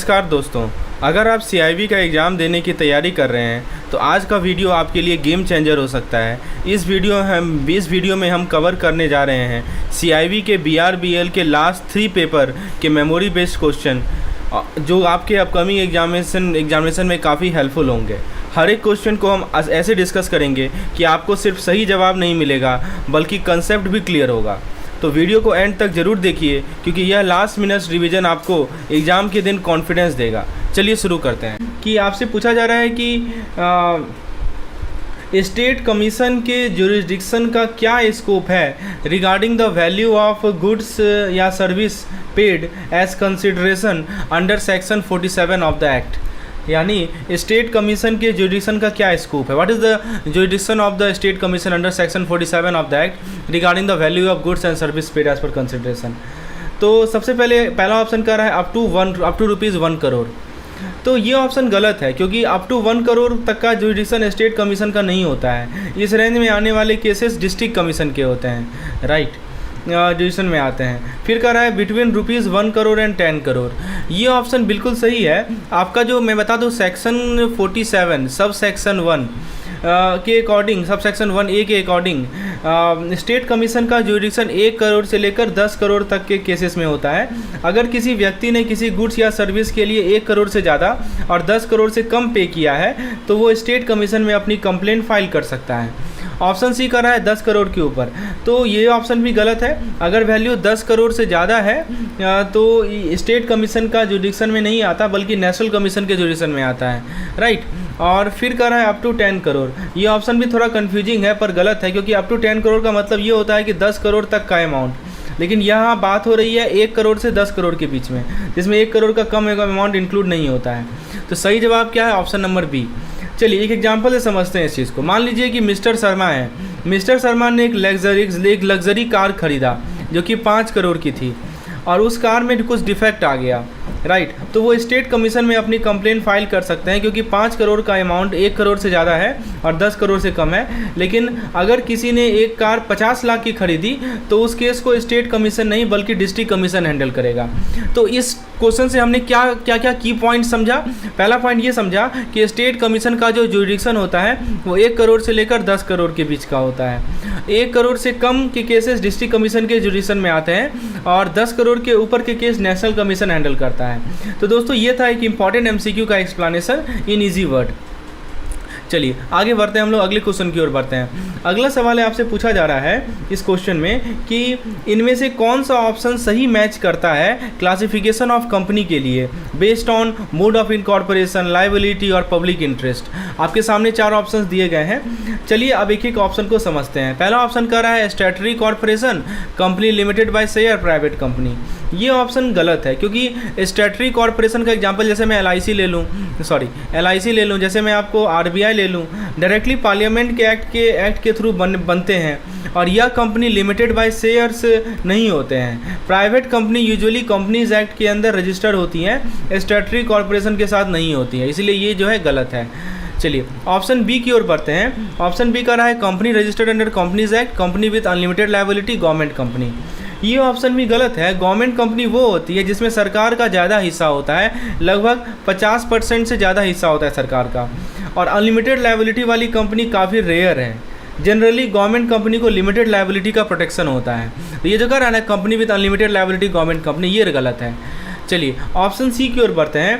नमस्कार दोस्तों, अगर आप CIB का एग्ज़ाम देने की तैयारी कर रहे हैं तो आज का वीडियो आपके लिए गेम चेंजर हो सकता है। इस वीडियो में हम कवर करने जा रहे हैं CIB के BRBL के लास्ट 3 पेपर के मेमोरी बेस्ड क्वेश्चन जो आपके अपकमिंग एग्जामिनेशन में काफ़ी हेल्पफुल होंगे। हर एक क्वेश्चन को हम ऐसे डिस्कस करेंगे कि आपको सिर्फ सही जवाब नहीं मिलेगा बल्कि कंसेप्ट भी क्लियर होगा। तो वीडियो को एंड तक ज़रूर देखिए क्योंकि यह लास्ट मिनट रिवीजन आपको एग्ज़ाम के दिन कॉन्फिडेंस देगा। चलिए शुरू करते हैं। कि आपसे पूछा जा रहा है कि स्टेट कमीशन के जुरिस्डिक्शन का क्या स्कोप है regarding the value of goods या service paid as consideration under section 47 of the act. यानी स्टेट कमीशन के जुरिडिक्शन का क्या स्कोप है। What is the jurisdiction of the state commission under section 47 of the act regarding the value of goods and service paid as per consideration. तो सबसे पहला option कर रहा है अप टू रुपीज़ 1 करोड़। तो ये ऑप्शन गलत है क्योंकि अप टू 1 करोड़ तक का जुरिडिक्शन स्टेट कमीशन का नहीं होता है। इस रेंज में आने वाले केसेस डिस्ट्रिक्ट कमीशन के होते हैं, राइट, जुरिडिक्शन में आते हैं। फिर कह रहा है बिटवीन ₹1 करोड़ एंड 10 करोड़। ये ऑप्शन बिल्कुल सही है। आपका जो मैं बता दूं सेक्शन 47 सब सेक्शन 1 के अकॉर्डिंग, सब सेक्शन 1A के अकॉर्डिंग स्टेट कमीशन का जुरिडिक्शन 1 करोड़ से लेकर 10 करोड़ तक के केसेस में होता है। अगर किसी व्यक्ति ने किसी गुड्स या सर्विस के लिए 1 करोड़ से ज़्यादा और 10 करोड़ से कम पे किया है तो वो स्टेट कमीशन में अपनी कंप्लेंट फाइल कर सकता है। ऑप्शन सी कर रहा है 10 करोड़ के ऊपर, तो ये ऑप्शन भी गलत है। अगर वैल्यू 10 करोड़ से ज़्यादा है तो स्टेट कमीशन का जुरिडिक्शन में नहीं आता बल्कि नेशनल कमीशन के जुरिडिक्शन में आता है, राइट। और फिर कर रहा है अप टू 10 करोड़। ये ऑप्शन भी थोड़ा कन्फ्यूजिंग है पर गलत है क्योंकि अप टू 10 करोड़ का मतलब ये होता है कि 10 करोड़ तक का अमाउंट, लेकिन यहाँ बात हो रही है 1 करोड़ से 10 करोड़ के बीच में, जिसमें 1 करोड़ का कम अमाउंट इंक्लूड नहीं होता है। तो सही जवाब क्या है? Option number B. चलिए एक एग्जांपल से समझते हैं इस चीज़ को। मान लीजिए कि मिस्टर शर्मा है। मिस्टर शर्मा ने एक लग्जरी कार खरीदा जो कि 5 करोड़ की थी और उस कार में कुछ डिफेक्ट आ गया, राइट। तो वो स्टेट कमीशन में अपनी कंप्लेंट फाइल कर सकते हैं क्योंकि 5 करोड़ का अमाउंट 1 करोड़ से ज़्यादा है और 10 करोड़ से कम है। लेकिन अगर किसी ने एक कार 50 लाख की खरीदी तो उस केस को स्टेट कमीशन नहीं बल्कि डिस्ट्रिक्ट कमीशन हैंडल करेगा। तो इस क्वेश्चन से हमने क्या क्या की पॉइंट समझा। पहला पॉइंट ये समझा कि स्टेट कमीशन का जो जुरिडिक्शन होता है वो 1 करोड़ से लेकर 10 करोड़ के बीच का होता है। 1 करोड़ से कम के केसेस डिस्ट्रिक्ट कमीशन के जुरिडिक्शन में आते हैं और 10 करोड़ के ऊपर के केस नेशनल कमीशन हैंडल करता है। तो दोस्तों ये था एक इंपॉर्टेंट MCQ का एक्सप्लेनेशन इन इजी वर्ड। चलिए आगे बढ़ते हैं, हम लोग अगले क्वेश्चन की ओर बढ़ते हैं। अगला सवाल है, आपसे पूछा जा रहा है इस क्वेश्चन में कि इनमें से कौन सा ऑप्शन सही मैच करता है क्लासिफिकेशन ऑफ कंपनी के लिए based on mode of incorporation, liability और पब्लिक इंटरेस्ट। आपके सामने 4 ऑप्शंस दिए गए हैं। चलिए अब एक एक ऑप्शन को समझते हैं। पहला ऑप्शन कह रहा है statutory corporation, company limited by share, private company. ये ऑप्शन गलत है क्योंकि स्टैट्यूटरी कॉर्पोरेशन का एग्जांपल जैसे मैं LIC ले लूँ, जैसे मैं आपको RBI ले लूँ, डायरेक्टली पार्लियामेंट के एक्ट के थ्रू बनते हैं और यह कंपनी लिमिटेड बाय शेयर्स नहीं होते हैं। Private company usually companies act के अंदर रजिस्टर्ड होती हैं, स्टैट्यूटरी कॉर्पोरेशन के साथ नहीं होती है, इसलिए ये जो है गलत है। चलिए ऑप्शन बी की ओर बढ़ते हैं। ऑप्शन बी का रहा है company registered under companies act, company with unlimited liability, government company. ये ऑप्शन भी गलत है। गवर्नमेंट कंपनी वो होती है जिसमें सरकार का ज़्यादा हिस्सा होता है, लगभग 50% से ज़्यादा हिस्सा होता है सरकार का। और अनलिमिटेड लायबिलिटी वाली कंपनी काफ़ी रेयर है। जनरली गवर्नमेंट कंपनी को लिमिटेड लायबिलिटी का प्रोटेक्शन होता है। तो ये जो कह रहा है ना company with unlimited liability government company, ये गलत है। चलिए ऑप्शन सी की ओर बढ़ते हैं।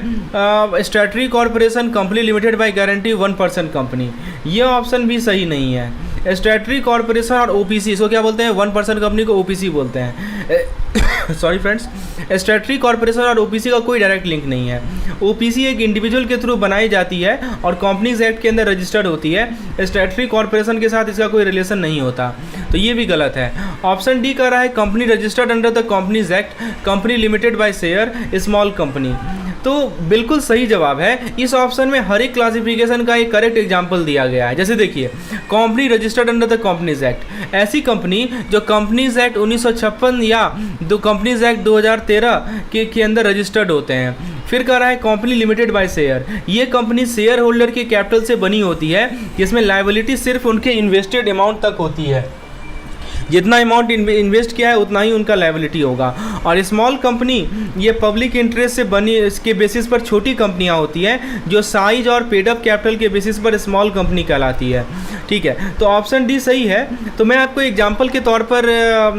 Statutory corporation, company limited by guarantee, 1% company. ये ऑप्शन भी सही नहीं है। स्टैट्यूटरी कॉर्पोरेशन और OPC, इसको क्या बोलते हैं? 1% कंपनी को OPC बोलते हैं। सॉरी फ्रेंड्स, स्टैट्यूटरी कॉर्पोरेशन और OPC का कोई डायरेक्ट लिंक नहीं है। OPC एक इंडिविजुअल के थ्रू बनाई जाती है और कंपनीज एक्ट के अंदर रजिस्टर्ड होती है। स्टैट्यूटरी कॉर्पोरेशन के साथ इसका कोई रिलेशन नहीं होता, तो ये भी गलत है। ऑप्शन डी कर रहा है company registered under the companies act, company limited by share, small company. तो बिल्कुल सही जवाब है। इस ऑप्शन में हर एक क्लासिफिकेशन का एक करेक्ट एग्जाम्पल दिया गया है। जैसे देखिए company registered under the companies act, ऐसी कंपनी जो कंपनीज एक्ट 1956 या कंपनीज एक्ट 2013 के अंदर रजिस्टर्ड होते हैं। फिर कह रहा है कंपनी लिमिटेड बाय शेयर, ये कंपनी शेयर होल्डर के कैपिटल से बनी होती है जिसमें लायबिलिटी सिर्फ उनके इन्वेस्टेड अमाउंट तक होती है। जितना अमाउंट इन्वेस्ट किया है उतना ही उनका लायबिलिटी होगा। और स्मॉल कंपनी ये पब्लिक इंटरेस्ट से बनी इसके बेसिस पर छोटी कंपनियां होती है, जो साइज और पेड अप कैपिटल के बेसिस पर स्मॉल कंपनी कहलाती है। ठीक है, तो ऑप्शन डी सही है। तो मैं आपको एग्जांपल के तौर पर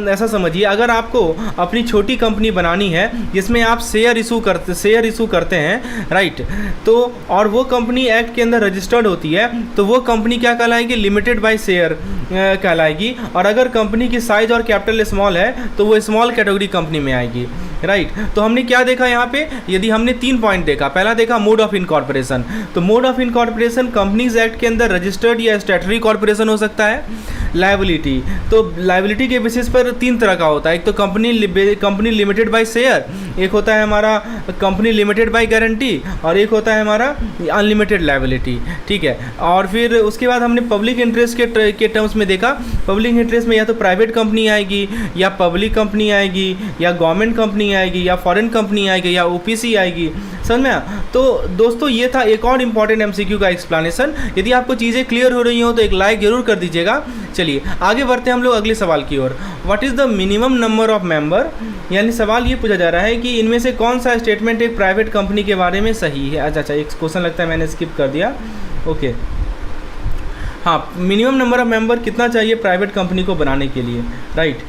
ऐसा समझिए, अगर आपको अपनी छोटी कंपनी बनानी है जिसमें आप शेयर इशू करते हैं, राइट, तो और वो कंपनी एक्ट के अंदर रजिस्टर्ड होती है, तो वो कंपनी क्या कहलाएगी? लिमिटेड बाय शेयर कहलाएगी। और अगर कंपनी की साइज और कैपिटल स्मॉल है तो वो स्मॉल कैटेगरी कंपनी में आएगी, राइट। तो हमने क्या देखा यहाँ पे? यदि हमने 3 पॉइंट देखा, पहला देखा मोड ऑफ इनकॉर्पोरेशन। तो mode of incorporation companies act के अंदर रजिस्टर्ड या स्टैट्यूटरी कॉर्पोरेशन हो सकता है। लायबिलिटी, तो लायबिलिटी के बेसिस पर 3 तरह का होता है। एक तो कंपनी लिमिटेड बाय शेयर, एक होता है हमारा कंपनी लिमिटेड बाय गारंटी, और एक होता है हमारा अनलिमिटेड लायबिलिटी। ठीक है, और फिर उसके बाद हमने पब्लिक इंटरेस्ट के टर्म्स में देखा। पब्लिक इंटरेस्ट में या तो प्राइवेट कंपनी आएगी, या पब्लिक कंपनी आएगी, या गवर्नमेंट कंपनी आएगी, या फॉरेन कंपनी आएगी, या ओपीसी आएगी। समझ में? तो दोस्तों ये था एक और इम्पॉर्टेंट एमसीक्यू का एक्सप्लेनेशन। यदि आपको चीज़ें क्लियर हो रही हो तो एक लाइक जरूर कर दीजिएगा। चलिए आगे बढ़ते हैं हम लोग अगले सवाल की ओर। What is the minimum number of member? यानी सवाल ये पूछा जा रहा है कि इनमें से कौन सा स्टेटमेंट एक प्राइवेट कंपनी के बारे में सही है। अच्छा, एक क्वेश्चन लगता है मैंने स्किप कर दिया। ओके, हाँ, मिनिमम नंबर ऑफ मेंबर कितना चाहिए प्राइवेट कंपनी को बनाने के लिए, राइट।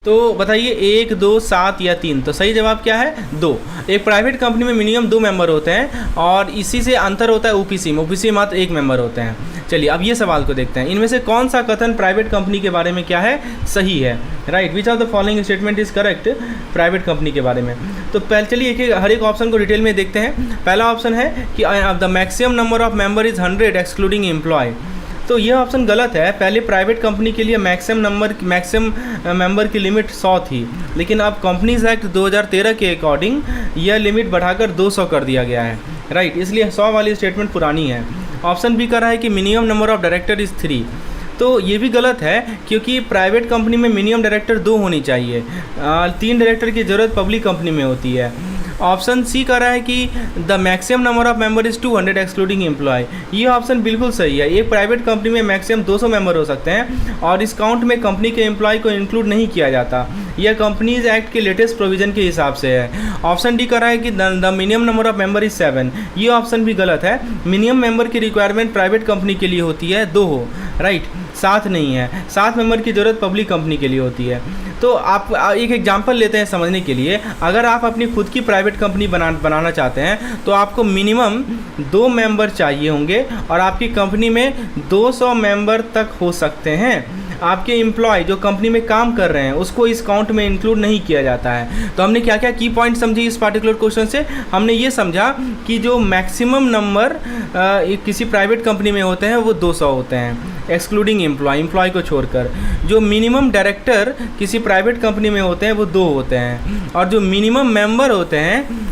तो बताइए 1, 2, 7 या 3? तो सही जवाब क्या है? 2। एक प्राइवेट कंपनी में मिनिमम 2 मेंबर होते हैं, और इसी से अंतर होता है ओपीसी में। ओपीसी में मात्र 1 मेंबर होते हैं। चलिए अब ये सवाल को देखते हैं, इनमें से कौन सा कथन प्राइवेट कंपनी के बारे में क्या है? सही है, right. Which of the following statement is correct private company के बारे में? तो पहले चलिए हर एक ऑप्शन को डिटेल में देखते हैं। पहला ऑप्शन है कि the maximum number of member is 100 excluding employ. तो यह ऑप्शन गलत है। पहले प्राइवेट कंपनी के लिए मैक्सिमम मेंबर की लिमिट 100 थी, लेकिन अब कंपनीज एक्ट 2013 के अकॉर्डिंग यह लिमिट बढ़ाकर 200 कर दिया गया है, राइट। इसलिए 100 वाली स्टेटमेंट पुरानी है। ऑप्शन बी कर रहा है कि minimum number of director is 3। तो ये भी गलत है, क्योंकि प्राइवेट कंपनी में मिनिमम डायरेक्टर 2 होनी चाहिए। 3 डायरेक्टर की ज़रूरत पब्लिक कंपनी में होती है। ऑप्शन सी कह रहा है कि the maximum number of member is 200 excluding employ. ये ऑप्शन बिल्कुल सही है। एक प्राइवेट कंपनी में मैक्सिमम 200 मेंबर हो सकते हैं, और इस काउंट में कंपनी के एम्प्लॉय को इंक्लूड नहीं किया जाता। यह कंपनीज एक्ट के लेटेस्ट प्रोविजन के हिसाब से है। ऑप्शन डी कह रहा है कि the minimum number of member is 7। ये ऑप्शन भी गलत है। मिनिमम मेंबर की रिक्वायरमेंट प्राइवेट कंपनी के लिए होती है 2 हो, राइट, 7 नहीं है। 7 मेंबर की ज़रूरत पब्लिक कंपनी के लिए होती है। तो आप एक एग्जांपल लेते हैं समझने के लिए। अगर आप अपनी खुद की प्राइवेट कंपनी बनाना चाहते हैं तो आपको मिनिमम 2 मेंबर चाहिए होंगे, और आपकी कंपनी में 200 मेंबर तक हो सकते हैं। आपके एम्प्लॉय जो कंपनी में काम कर रहे हैं उसको इस काउंट में इंक्लूड नहीं किया जाता है। तो हमने क्या क्या की पॉइंट समझी इस पार्टिकुलर क्वेश्चन से? हमने ये समझा कि जो मैक्सिमम नंबर किसी प्राइवेट कंपनी में होते हैं वो 200 होते हैं, एक्सक्लूडिंग एम्प्लॉय को छोड़कर। जो मिनिमम डायरेक्टर किसी प्राइवेट कंपनी में होते हैं वो 2 होते हैं, और जो मिनिमम मेंबर होते हैं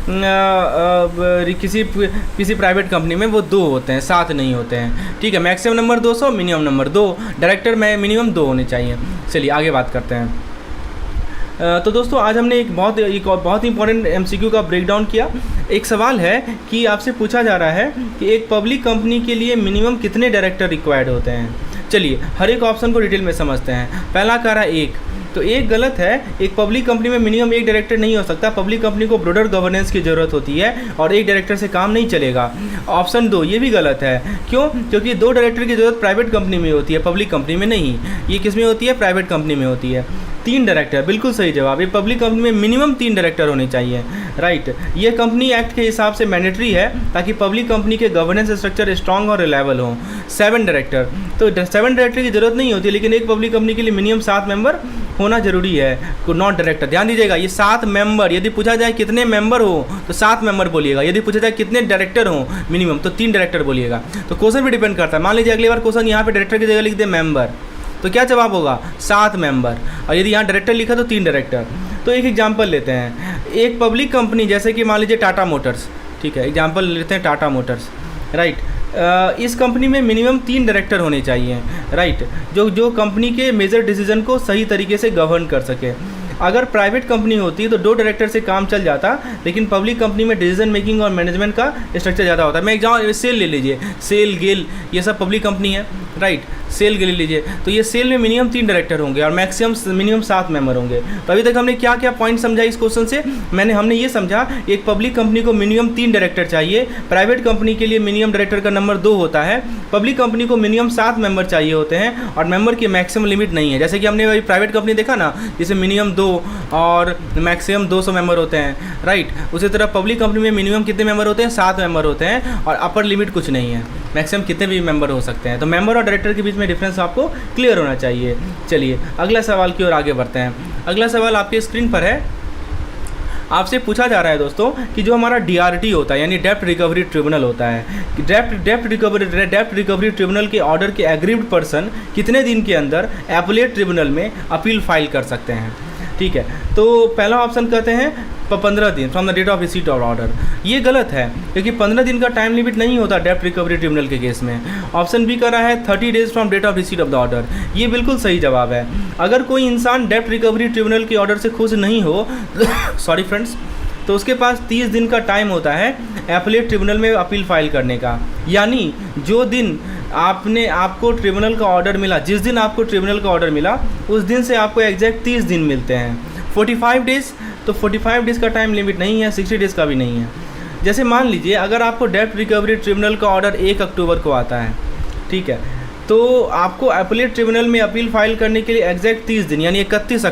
किसी प्राइवेट कंपनी में वो 2 होते हैं, 7 नहीं होते हैं। ठीक है, maximum number 200, minimum number 2, director में मिनिमम 2 होने चाहिए। चलिए आगे बात करते हैं। तो दोस्तों आज हमने एक बहुत इंपॉर्टेंट एमसीक्यू का ब्रेकडाउन किया। एक सवाल है कि आपसे पूछा जा रहा है कि एक पब्लिक कंपनी के लिए मिनिमम कितने डायरेक्टर रिक्वायर्ड होते हैं। चलिए हर एक ऑप्शन को डिटेल में समझते हैं। पहला कह रहा है 1, तो 1 गलत है। एक पब्लिक कंपनी में मिनिमम 1 डायरेक्टर नहीं हो सकता। पब्लिक कंपनी को ब्रॉडर गवर्नेंस की ज़रूरत होती है, और 1 डायरेक्टर से काम नहीं चलेगा। ऑप्शन 2 ये भी गलत है। क्यों? क्योंकि 2 डायरेक्टर की ज़रूरत प्राइवेट कंपनी में होती है, पब्लिक कंपनी में नहीं। ये किस में होती है? प्राइवेट कंपनी में होती है। 3 डायरेक्टर बिल्कुल सही जवाब। ये पब्लिक कंपनी में मिनिमम 3 डायरेक्टर होने चाहिए, राइट। ये कंपनी एक्ट के हिसाब से मैंडेटरी है ताकि पब्लिक कंपनी के गवर्नेंस स्ट्रक्चर स्ट्रॉन्ग और रिलायबल हो। 7 डायरेक्टर, तो 7 डायरेक्टर की जरूरत नहीं होती, लेकिन एक पब्लिक कंपनी के लिए मिनिमम 7 मेंबर होना जरूरी है, नॉट डायरेक्टर। ध्यान दीजिएगा, ये 7 मेंबर। यदि पूछा जाए कितने मेंबर हो तो 7 मेंबर बोलिएगा। यदि पूछा जाए कितने डायरेक्टर हो मिनिमम तो 3 डायरेक्टर बोलिएगा। तो क्वेश्चन भी डिपेंड करता है। मान लीजिए अगली बार क्वेश्चन यहाँ पे डायरेक्टर की जगह लिख दे मेंबर, तो क्या जवाब होगा? 7 मेंबर। और यदि यहाँ डायरेक्टर लिखा तो 3 डायरेक्टर। तो एक एग्जांपल लेते हैं। एक पब्लिक कंपनी जैसे कि मान लीजिए टाटा मोटर्स, ठीक है, एग्जांपल लेते हैं टाटा मोटर्स, राइट। इस कंपनी में मिनिमम 3 डायरेक्टर होने चाहिए, राइट, जो कंपनी के मेजर डिसीजन को सही तरीके से गवर्न कर सके। अगर प्राइवेट कंपनी होती तो 2 डायरेक्टर से काम चल जाता, लेकिन पब्लिक कंपनी में डिसीजन मेकिंग और मैनेजमेंट का स्ट्रक्चर ज़्यादा होता है। मैं एग्जाम सेल ले लीजिए, सेल, गेल, ये सब पब्लिक कंपनी है, राइट। सेल ले लीजिए, तो ये सेल में मिनिमम 3 डायरेक्टर होंगे और मिनिमम 7 मेंबर होंगे। तो अभी तक हमने क्या क्या पॉइंट समझा इस क्वेश्चन से? हमने ये समझा, एक पब्लिक कंपनी को मिनिमम 3 डायरेक्टर चाहिए, प्राइवेट कंपनी के लिए मिनिमम डायरेक्टर का नंबर 2 होता है, पब्लिक कंपनी को मिनिमम 7 मेंबर चाहिए होते हैं और मेंबर की मैक्सिमम लिमिट नहीं है। जैसे कि हमने प्राइवेट कंपनी देखा ना, जिसे मिनिमम 2 और मैक्सिमम 200 मेंबर होते हैं, राइट। उसी तरह पब्लिक कंपनी में मिनिमम कितने मेंबर होते हैं? 7 मेंबर होते हैं और अपर लिमिट कुछ नहीं है, मैक्सिमम कितने भी मेंबर हो सकते हैं। तो मेंबर और डायरेक्टर के बीच में डिफरेंस आपको क्लियर होना चाहिए। चलिए अगला सवाल की ओर आगे बढ़ते हैं। अगला सवाल आपके स्क्रीन पर है। आपसे पूछा जा रहा है दोस्तों कि जो हमारा DRT होता है यानी डेप्ट रिकवरी ट्रिब्यूनल होता है, डेप्ट रिकवरी ट्रिब्यूनल के ऑर्डर के एग्रीव्ड पर्सन कितने दिन के अंदर एपीलेट ट्रिब्यूनल में अपील फाइल कर सकते हैं? ठीक है, तो पहला ऑप्शन कहते हैं 15 दिन from the date of receipt of order. ये गलत है क्योंकि 15 दिन का टाइम लिमिट नहीं होता डेप्ट रिकवरी ट्रिब्यूनल के केस में। ऑप्शन बी कर रहा है 30 days from date of receipt of the order. ये बिल्कुल सही जवाब है। अगर कोई इंसान डेप्ट रिकवरी ट्रिब्यूनल के ऑर्डर से खुश नहीं हो सॉरी फ्रेंड्स, तो उसके पास 30 दिन का टाइम होता है एपीलेट ट्रिब्यूनल में अपील फाइल करने का। यानी जो दिन आपको ट्रिब्यूनल का ऑर्डर मिला, जिस दिन आपको ट्रिब्यूनल का ऑर्डर मिला उस दिन से आपको एग्जैक्ट 30 दिन मिलते हैं। 45 डेज़, तो 45 डेज़ का टाइम लिमिट नहीं है, 60 डेज़ का भी नहीं है। जैसे मान लीजिए अगर आपको डेप्ट रिकवरी ट्रिब्यूनल का ऑर्डर 1 अक्टूबर को आता है, ठीक है, तो आपको अपीलेट ट्रिब्यूनल में अपील फाइल करने के लिए एग्जैक्ट 30 दिन यानी 31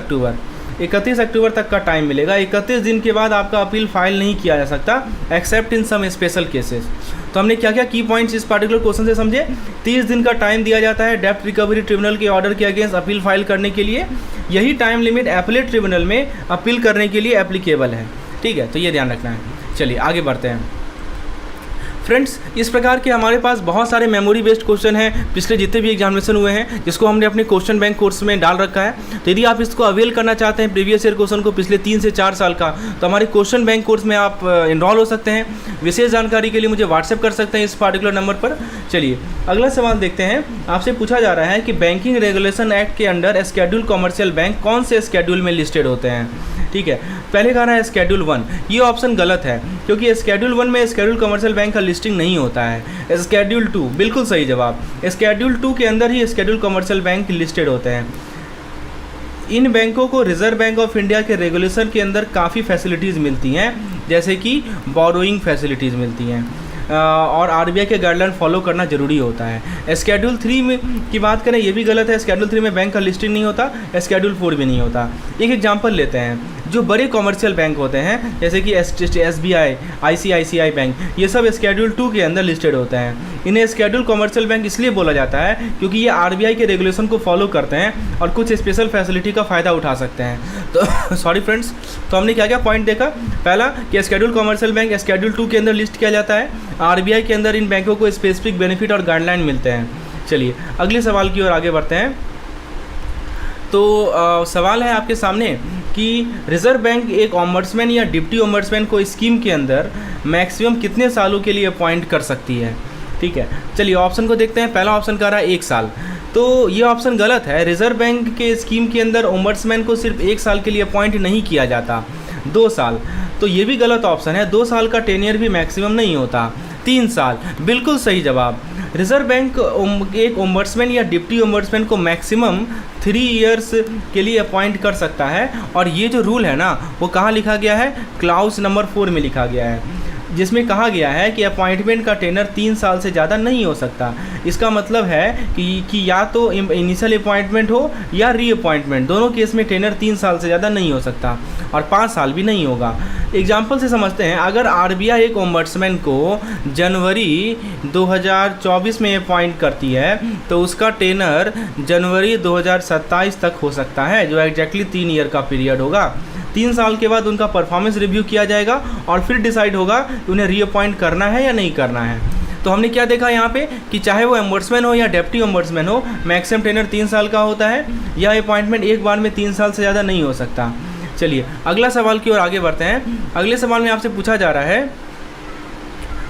अक्टूबर तक का टाइम मिलेगा। 31 दिन के बाद आपका अपील फाइल नहीं किया जा सकता except in some special cases. तो हमने क्या क्या की पॉइंट्स इस पार्टिकुलर क्वेश्चन से समझे? 30 दिन का टाइम दिया जाता है डेप्ट रिकवरी ट्रिब्यूनल के ऑर्डर के अगेंस्ट अपील फाइल करने के लिए। यही टाइम लिमिट एपीलेट ट्रिब्यूनल में अपील करने के लिए एप्लीकेबल है। ठीक है, तो ये ध्यान रखना है। चलिए आगे बढ़ते हैं फ्रेंड्स। इस प्रकार के हमारे पास बहुत सारे मेमोरी बेस्ड क्वेश्चन हैं पिछले जितने भी एग्जामिनेशन हुए हैं, जिसको हमने अपने क्वेश्चन बैंक कोर्स में डाल रखा है। तो यदि आप इसको अवेल करना चाहते हैं प्रीवियस ईयर क्वेश्चन को पिछले 3 से 4 साल का, तो हमारे क्वेश्चन बैंक कोर्स में आप इनरोल हो सकते हैं। विशेष जानकारी के लिए मुझे व्हाट्सएप कर सकते हैं इस पार्टिकुलर नंबर पर। चलिए अगला सवाल देखते हैं। आपसे पूछा जा रहा है कि बैंकिंग रेगुलेशन एक्ट के अंडर स्केड्यूल कॉमर्शियल बैंक कौन से स्केड्यूल में लिस्टेड होते हैं? ठीक है, पहले कहा है स्केड्यूल 1। ये ऑप्शन गलत है क्योंकि स्केड्यूल 1 में स्केड्यूल कमर्शियल बैंक का लिस्टिंग नहीं होता है। स्केड्यूल 2 बिल्कुल सही जवाब। स्केड्यूल 2 के अंदर ही स्केड्यूल कमर्शियल बैंक लिस्टेड होते हैं। इन बैंकों को रिजर्व बैंक ऑफ इंडिया के रेगुलेशन के अंदर काफ़ी फैसिलिटीज़ मिलती हैं, जैसे कि बोरोइंग फैसिलिटीज़ मिलती हैं और आरबीआई के गाइडलाइन फॉलो करना जरूरी होता है। स्केड्यूल 3 में की बात करें, ये भी गलत है। स्केड्यूल 3 में बैंक का लिस्टिंग नहीं होता, स्केड्यूल 4 भी नहीं होता। एक एग्जांपल लेते हैं, जो बड़े कॉमर्शियल बैंक होते हैं जैसे कि SBI, ICICI बैंक, ये सब स्केड्यूल 2 के अंदर लिस्टेड होते हैं। इन्हें स्केड्यूल कॉमर्शियल बैंक इसलिए बोला जाता है क्योंकि ये आरबीआई के रेगुलेशन को फॉलो करते हैं और कुछ स्पेशल फैसिलिटी का फ़ायदा उठा सकते हैं। तो सॉरी फ्रेंड्स, तो हमने क्या क्या पॉइंट देखा? पहला कि स्केड्यूल कॉमर्शियल बैंक स्केड्यूल 2 के अंदर लिस्ट किया जाता है। आरबीआई के अंदर इन बैंकों को स्पेसिफिक बेनिफिट और गाइडलाइन मिलते हैं। चलिए अगले सवाल की ओर आगे बढ़ते हैं। तो सवाल है आपके सामने कि रिजर्व बैंक एक ओम्बड्समैन या डिप्टी ओम्बड्समैन को स्कीम के अंदर मैक्सिमम कितने सालों के लिए अपॉइंट कर सकती है? ठीक है, चलिए ऑप्शन को देखते हैं। पहला ऑप्शन कह रहा है 1 साल, तो ये ऑप्शन गलत है। रिजर्व बैंक के स्कीम के अंदर ओम्बड्समैन को सिर्फ 1 साल के लिए अपॉइंट नहीं किया जाता, 2 साल। तो ये भी गलत ऑप्शन है। 2 साल का टेनियर भी मैक्सिमम नहीं होता, 3 साल बिल्कुल सही जवाब। रिजर्व बैंक एक ओम्बड्समैन या डिप्टी ओम्बड्समैन को मैक्सिमम 3 इयर्स के लिए अपॉइंट कर सकता है। और ये जो रूल है ना, वो कहाँ लिखा गया है? क्लाउज नंबर 4 में लिखा गया है, जिसमें कहा गया है कि अपॉइंटमेंट का टेनर 3 साल से ज़्यादा नहीं हो सकता। इसका मतलब है कि या तो इनिशियल अपॉइंटमेंट हो या रीअपॉइंटमेंट, दोनों केस में टेनर 3 साल से ज़्यादा नहीं हो सकता और 5 साल भी नहीं होगा। एग्जाम्पल से समझते हैं, अगर आरबीआई एक ओम्बड्समैन को जनवरी 2024 में अपॉइंट करती है तो उसका टेनर जनवरी 2027 तक हो सकता है, जो एग्जैक्टली 3 ईयर का पीरियड होगा। 3 साल के बाद उनका परफॉर्मेंस रिव्यू किया जाएगा और फिर डिसाइड होगा कि उन्हें रीअपॉइंट करना है या नहीं करना है। तो हमने क्या देखा यहाँ पे कि चाहे वो ओम्बड्समैन हो या डेप्टी ओम्बड्समैन हो, मैक्सिमम टेनर 3 साल का होता है या अपॉइंटमेंट एक बार में 3 साल से ज़्यादा नहीं हो सकता। चलिए अगला सवाल की ओर आगे बढ़ते हैं। अगले सवाल में आपसे पूछा जा रहा है,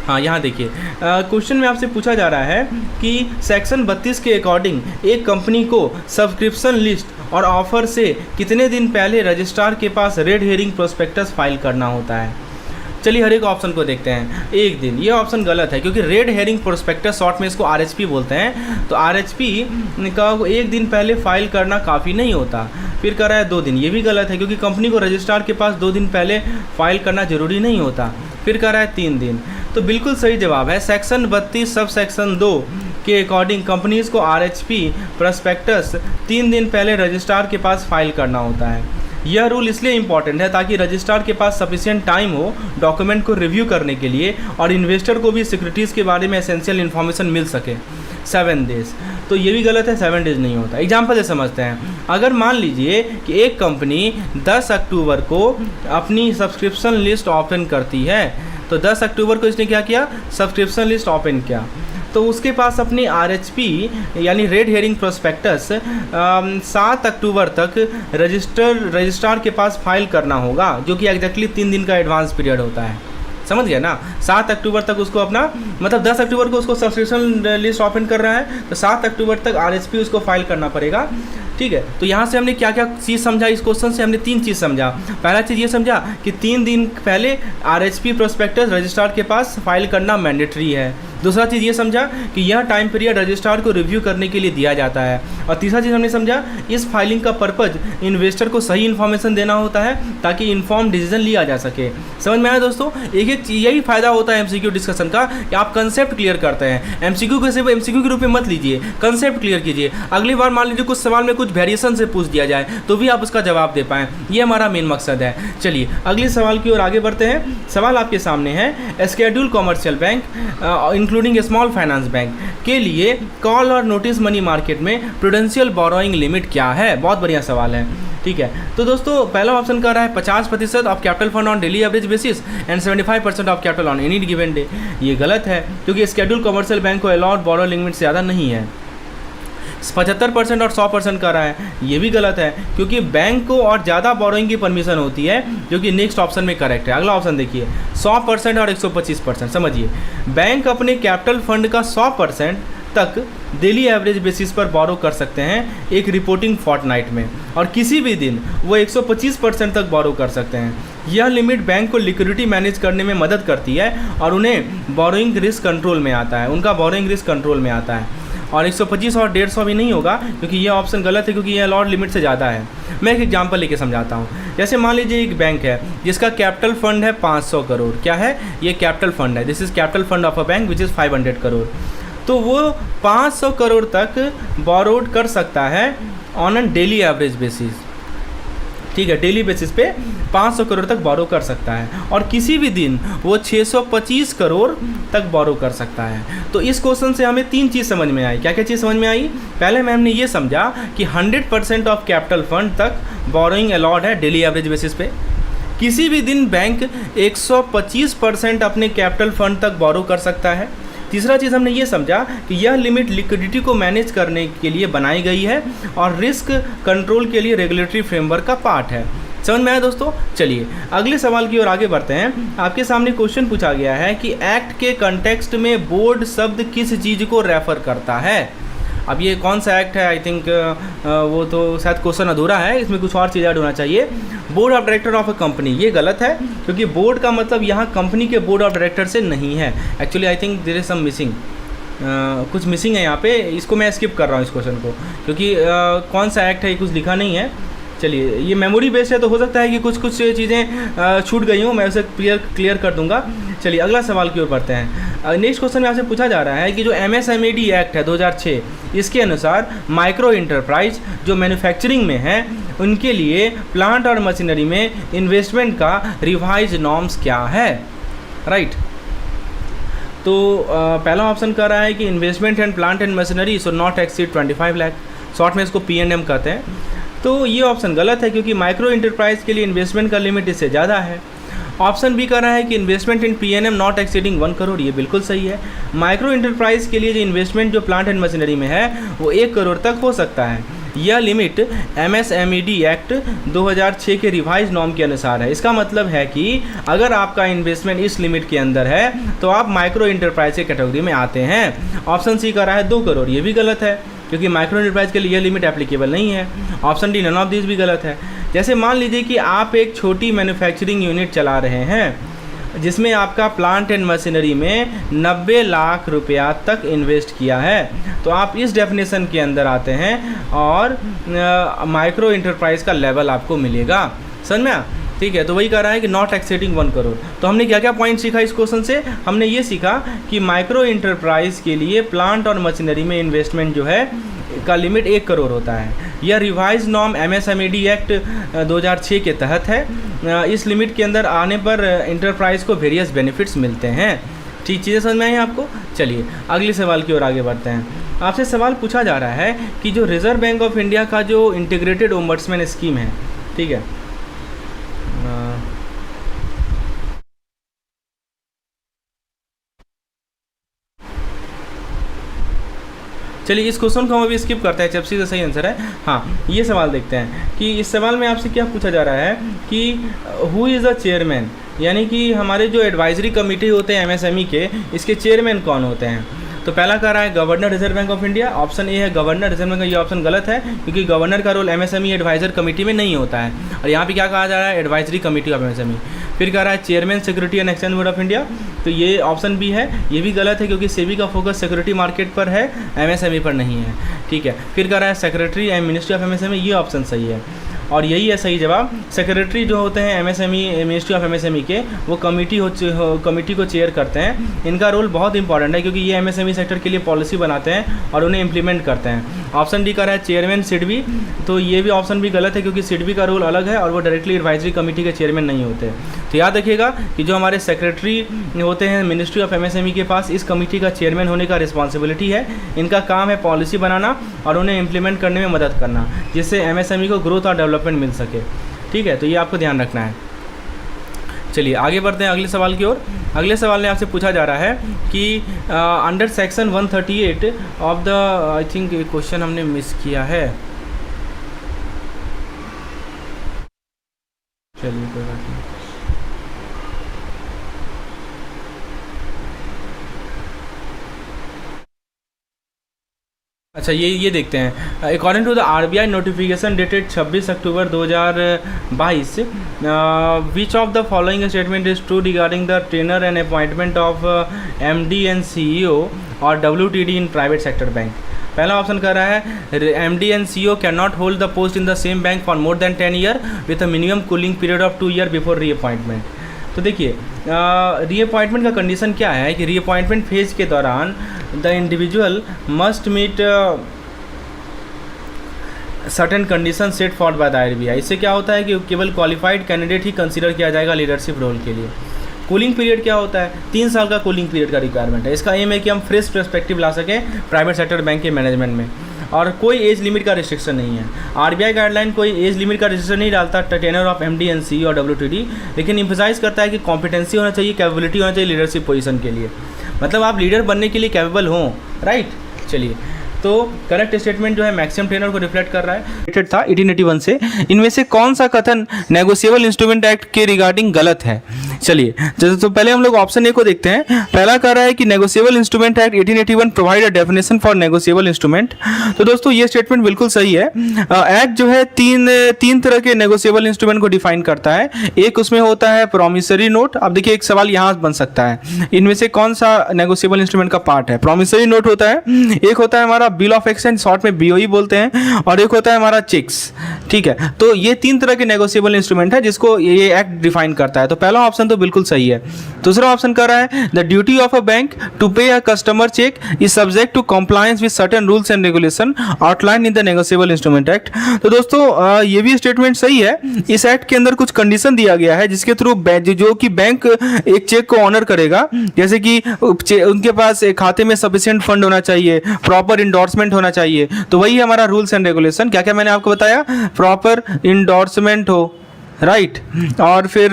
हाँ यहाँ देखिए, क्वेश्चन में आपसे पूछा जा रहा है कि सेक्शन 32 के अकॉर्डिंग एक कंपनी को सब्सक्रिप्शन लिस्ट और ऑफर से कितने दिन पहले रजिस्ट्रार के पास रेड हेरिंग प्रोस्पेक्टस फाइल करना होता है। चलिए हर एक ऑप्शन को देखते हैं। 1 दिन, ये ऑप्शन गलत है क्योंकि रेड हेरिंग प्रोस्पेक्टस शॉर्ट में इसको RHP बोलते हैं, तो RHP का 1 दिन पहले फाइल करना काफ़ी नहीं होता। फिर कह रहा है 2 दिन, ये भी गलत है क्योंकि कंपनी को रजिस्ट्रार के पास 2 दिन पहले फाइल करना जरूरी नहीं होता। फिर कह रहा है 3 दिन, तो बिल्कुल सही जवाब है सेक्शन 32 सब सेक्शन 2 के अकॉर्डिंग कंपनीज को RHP प्रोस्पेक्टस 3 दिन पहले रजिस्ट्रार के पास फाइल करना होता है। यह रूल इसलिए इम्पॉर्टेंट है ताकि रजिस्ट्रार के पास सफिशिएंट टाइम हो डॉक्यूमेंट को रिव्यू करने के लिए और इन्वेस्टर को भी सिक्योरिटीज़ के बारे में एसेंशियल इन्फॉर्मेशन मिल सके। 7 डेज, तो ये भी गलत है, 7 डेज नहीं होता। एग्जाम्पल से समझते हैं। अगर मान लीजिए कि एक कंपनी 10 अक्टूबर को अपनी सब्सक्रिप्शन लिस्ट ओपन करती है, तो 10 अक्टूबर को इसने क्या किया, सब्सक्रिप्शन लिस्ट ओपन किया, तो उसके पास अपनी RHP यानी रेड हेरिंग प्रोस्पेक्टस 7 अक्टूबर तक रजिस्ट्रार के पास फाइल करना होगा, जो कि एग्जैक्टली 3 दिन का एडवांस पीरियड होता है। समझ गया ना। 7 अक्टूबर तक उसको अपना मतलब 10 अक्टूबर को उसको सब्सक्रिप्शन लिस्ट ओपन कर रहा है, तो 7 अक्टूबर तक RHP उसको फाइल करना पड़ेगा। ठीक है, तो यहाँ से हमने क्या क्या चीज़ समझा, इस क्वेश्चन से हमने 3 चीज़ समझा। पहला चीज़ ये समझा कि 3 दिन पहले RHP प्रोस्पेक्टस रजिस्ट्रार के पास फाइल करना मैंडेटरी है। दूसरा चीज़ ये समझा कि यह टाइम पीरियड रजिस्ट्रार को रिव्यू करने के लिए दिया जाता है। और तीसरा चीज़ हमने समझा इस फाइलिंग का पर्पज़ इन्वेस्टर को सही इन्फॉर्मेशन देना होता है ताकि इन्फॉर्म डिसीजन लिया जा सके। समझ में आया दोस्तों। एक यही फ़ायदा होता है MCQ डिस्कशन का कि आप कंसेप्ट क्लियर करते हैं। MCQ को सिर्फ MCQ के रूप में मत लीजिए, कंसेप्ट क्लियर कीजिए। अगली बार मान लीजिए कुछ सवाल में कुछ वेरिएशन से पूछ दिया जाए तो भी आप उसका जवाब दे पाएँ, ये हमारा मेन मकसद है। चलिए अगले सवाल की ओर आगे बढ़ते हैं। सवाल आपके सामने है, schedule commercial bank including small finance bank के लिए कॉल और नोटिस मनी मार्केट में प्रूडेंशियल बोरोइंग लिमिट क्या है। बहुत बढ़िया सवाल है। ठीक है, तो दोस्तों पहला ऑप्शन कर रहा है 50% of capital fund on daily average basis and 75% of capital on any given day. ये गलत है क्योंकि शेड्यूल कॉमर्शियल बैंक को अलाउड बोरो लिमिट से ज़्यादा नहीं है। 75% और 100% कर रहा है, ये भी गलत है क्योंकि बैंक को और ज़्यादा बोरोइंग की परमिशन होती है, जो कि नेक्स्ट ऑप्शन में करेक्ट है। अगला ऑप्शन देखिए 100% और 125%। समझिए, बैंक अपने कैपिटल फंड का 100% तक डेली एवरेज बेसिस पर बोरो कर सकते हैं एक रिपोर्टिंग फोर्टनाइट में, और किसी भी दिन वो 125% तक बोरो कर सकते हैं। यह लिमिट बैंक को लिक्विडिटी मैनेज करने में मदद करती है और उन्हें बोरोइंग रिस्क कंट्रोल में आता है, उनका बोरोइंग रिस्क कंट्रोल में आता है। और 125 और 150 भी नहीं होगा क्योंकि ये ऑप्शन गलत है, क्योंकि ये अलाउड लिमिट से ज़्यादा है। मैं एक एग्जांपल लेके समझाता हूँ। जैसे मान लीजिए एक बैंक है जिसका कैपिटल फंड है 500 करोड़। क्या है ये? कैपिटल फंड है। This is capital fund of a bank which is 500 crore. तो वो 500 करोड़ तक बोरोड कर सकता है on an daily average basis. ठीक है, डेली बेसिस पे 500 करोड़ तक बोरो कर सकता है, और किसी भी दिन वो 625 करोड़ तक बोरो कर सकता है। तो इस क्वेश्चन से हमें 3 चीज़ समझ में आई। क्या क्या चीज़ समझ में आई? पहले में हमने ये समझा कि 100% ऑफ कैपिटल फंड तक बोरोइंग अलाउड है डेली एवरेज बेसिस पे। किसी भी दिन बैंक 125% अपने कैपिटल फंड तक बोरो कर सकता है। तीसरा चीज़ हमने ये समझा कि यह लिमिट लिक्विडिटी को मैनेज करने के लिए बनाई गई है और रिस्क कंट्रोल के लिए रेगुलेटरी फ्रेमवर्क का पार्ट है। समझ में आया दोस्तों? चलिए अगले सवाल की ओर आगे बढ़ते हैं। आपके सामने क्वेश्चन पूछा गया है कि एक्ट के कंटेक्स्ट में बोर्ड शब्द किस चीज़ को रेफर करता है। अब ये कौन सा एक्ट है? आई थिंक वो तो शायद क्वेश्चन अधूरा है, इसमें कुछ और चीज़ ऐड होना चाहिए। Board of director of a company, ये गलत है क्योंकि बोर्ड का मतलब यहाँ कंपनी के बोर्ड ऑफ डायरेक्टर से नहीं है। Actually I think there is some missing, कुछ मिसिंग है यहाँ पे। इसको मैं स्किप कर रहा हूँ इस क्वेश्चन को, क्योंकि कौन सा एक्ट है कुछ लिखा नहीं है। चलिए ये मेमोरी बेस्ड है तो हो सकता है कि कुछ चीज़ें छूट गई हों, मैं उसे क्लियर कर दूंगा। चलिए अगला सवाल की ओर बढ़ते हैं। नेक्स्ट क्वेश्चन में आपसे पूछा जा रहा है कि जो MSMED एक्ट है 2006, इसके अनुसार माइक्रो इंटरप्राइज जो मैन्युफैक्चरिंग में है उनके लिए प्लांट और मशीनरी में इन्वेस्टमेंट का रिवाइज नॉर्म्स क्या है। राइट, तो पहला ऑप्शन कर रहा है कि investment and plant and machinery should not exceed 25 lakh, short में इसको P&M कहते हैं। तो ये ऑप्शन गलत है क्योंकि माइक्रो इंटरप्राइज के लिए इन्वेस्टमेंट का लिमिट इससे ज़्यादा है। ऑप्शन बी कर रहा है कि investment in P&M not exceeding 1 crore, ये बिल्कुल सही है। माइक्रो इंटरप्राइज के लिए जो इन्वेस्टमेंट जो प्लांट एंड मशीनरी में है वो 1 करोड़ तक हो सकता है। यह लिमिट MSMED एक्ट 2006 के रिवाइज नॉर्म के अनुसार है। इसका मतलब है कि अगर आपका इन्वेस्टमेंट इस लिमिट के अंदर है तो आप माइक्रो इंटरप्राइज के कैटेगरी में आते हैं। ऑप्शन सी कर रहा है 2 करोड़, ये भी गलत है क्योंकि माइक्रो एंटरप्राइज के लिए यह लिमिट एप्लीकेबल नहीं है। Option D none of this भी गलत है। जैसे मान लीजिए कि आप एक छोटी मैन्युफैक्चरिंग यूनिट चला रहे हैं जिसमें आपका प्लांट एंड मशीनरी में 90 लाख रुपया तक इन्वेस्ट किया है, तो आप इस डेफिनेशन के अंदर आते हैं और माइक्रो एंटरप्राइज का लेवल आपको मिलेगा। समझ में आ? ठीक है, तो वही कह रहा है कि नॉट एक्सेडिंग 1 करोड़। तो हमने क्या क्या पॉइंट सीखा इस क्वेश्चन से? हमने ये सीखा कि माइक्रो एंटरप्राइज के लिए प्लांट और मशीनरी में इन्वेस्टमेंट जो है का लिमिट 1 करोड़ होता है। यह रिवाइज नॉर्म MSMED एक्ट 2006 के तहत है। इस लिमिट के अंदर आने पर इंटरप्राइज को वेरियस बेनिफिट्स मिलते हैं। ठीक चीज़ें समझ में आई आपको? चलिए अगले सवाल की ओर आगे बढ़ते हैं। आपसे सवाल पूछा जा रहा है कि जो रिजर्व बैंक ऑफ इंडिया का जो इंटीग्रेटेड ओम्बड्समैन स्कीम है, ठीक है, चलिए इस क्वेश्चन को हम अभी स्किप करते हैं, चेप्सी का सही आंसर है। हाँ, ये सवाल देखते हैं कि इस सवाल में आपसे क्या पूछा जा रहा है कि हु इज़ द चेयरमैन, यानी कि हमारे जो एडवाइजरी कमेटी होते हैं MSME के, इसके चेयरमैन कौन होते हैं? तो पहला कह रहा है governor reserve bank of India. Option A है गवर्नर रिजर्व बैंक। ये ऑप्शन गलत है क्योंकि गवर्नर का रोल MSME एडवाइजर कमेटी में नहीं होता है। और यहाँ पे क्या कहा जा रहा है? Advisory committee of MSME। फिर कह रहा है chairman security and exchange board of India. तो ये ऑप्शन बी है, ये भी गलत है क्योंकि सेबी का फोकस सिक्योरिटी मार्केट पर है, MSME पर नहीं है। ठीक है, फिर कह रहा है secretary and ministry of MSME। ये ऑप्शन सही है और यही है सही जवाब। सेक्रेटरी जो होते हैं MSME मिनिस्ट्री ऑफ MSME के, वो कमेटी को चेयर करते हैं। इनका रोल बहुत इंपॉर्टेंट है क्योंकि ये MSME सेक्टर के लिए पॉलिसी बनाते हैं और उन्हें इम्प्लीमेंट करते हैं। ऑप्शन डी का रहा है चेयरमैन सिडबी। तो ये भी ऑप्शन भी गलत है क्योंकि सिडबी का रोल अलग है और वो डायरेक्टली एडवाइजरी कमेटी के चेयरमैन नहीं होते। तो याद रखिएगा कि जो हमारे सेक्रेटरी होते हैं मिनिस्ट्री ऑफ MSME के पास, इस कमेटी का चेयरमैन होने का रिस्पॉन्सिबिलिटी है। इनका काम है पॉलिसी बनाना और उन्हें इम्प्लीमेंट करने में मदद करना, जिससे MSME को ग्रोथ और डेवलपमेंट मिल सके। ठीक है, तो ये आपको ध्यान रखना है। चलिए आगे बढ़ते हैं अगले सवाल की ओर। अगले सवाल में आपसे पूछा जा रहा है कि under section 138 of the, I think ये क्वेश्चन हमने मिस किया है। चलिए कोई बात नहीं। अच्छा ये देखते हैं। According to the RBI notification dated 26 October 2022, which of the following statement is true regarding the tenure and appointment of MD and CEO और WTD in private sector bank? पहला ऑप्शन कर रहा है MD and CEO can not hold the post in the same bank for more than 10 year with a minimum cooling period of 2 year before reappointment. तो देखिए reappointment का condition क्या है कि रीअपॉइंटमेंट फेज के दौरान the individual must meet certain condition set for by the RBI। इससे क्या होता है कि केवल क्वालिफाइड कैंडिडेट ही कंसीडर किया जाएगा लीडरशिप रोल के लिए। कूलिंग पीरियड क्या होता है? 3 साल का कूलिंग पीरियड का रिक्वायरमेंट है। इसका एम है कि हम फ्रेश पर्सपेक्टिव ला सकें प्राइवेट सेक्टर बैंक के मैनेजमेंट में, और कोई एज लिमिट का रिस्ट्रिक्शन नहीं है। RBI गाइडलाइन कोई एज लिमिट का रिस्ट्रिक्शन नहीं डालता tenure of MD and CEO और WTD, लेकिन इम्फेसाइज करता है कि कॉम्पिटेंसी होना चाहिए, कैपेबिलिटी होना चाहिए लीडरशिप पोजीशन के लिए, मतलब आप लीडर बनने के लिए कैपेबल हों, राइट। चलिए, तो करेक्ट स्टेटमेंट जो है मैक्सिमम टेनर को रिफ्लेक्ट कर रहा है, रिलेटेड था 1881 से। इनमें से कौन सा कथन नेगोशिएबल इंस्ट्रूमेंट एक्ट के रिगार्डिंग गलत है? चलिए तो पहले हम लोग ऑप्शन ए को देखते हैं। पहला कह रहा है कि negotiable instrument act 1881 provide a definition for negotiable instrument. तो दोस्तों ये स्टेटमेंट बिल्कुल सही है। एक्ट जो है तीन तरह के नेगोशिएबल इंस्ट्रूमेंट को डिफाइन करता है। एक उसमें होता है प्रॉमिसरी नोट। अब देखिए एक सवाल यहाँ बन सकता है, इनमें से कौन सा नेगोशिएबल इंस्ट्रूमेंट का पार्ट है? प्रॉमिसरी नोट होता है, एक होता है हमारा बिल ऑफ एक्सचेंज, शॉर्ट में BOE बोलते हैं, और एक होता है हमारा चेक्स। ठीक है, तो ये 3 तरह के नेगोशिएबल इंस्ट्रूमेंट है जिसको ये एक्ट डिफाइन करता है। तो पहला ऑप्शन तो बिल्कुल सही है। दूसरा ऑप्शन कर रहा है the duty of a bank to pay a customer cheque is subject to compliance with certain rules and regulation outline in the negotiable instrument act. तो दोस्तों ये भी स्टेटमेंट सही है। इस एक्ट के अंदर कुछ कंडीशन दिया गया है जिसके थ्रू जो कि बैंक एक चेक को ऑनर करेगा, जैसे कि उनके पास एक खाते में सफिशिएंट फंड होना चाहिए, प्रॉपर इंडोर्समेंट होना चाहिए। तो वही हमारा रूल्स एंड रेगुलेशन। क्या क्या मैंने आपको बताया? प्रॉपर इंडोर्समेंट हो, राइट, और फिर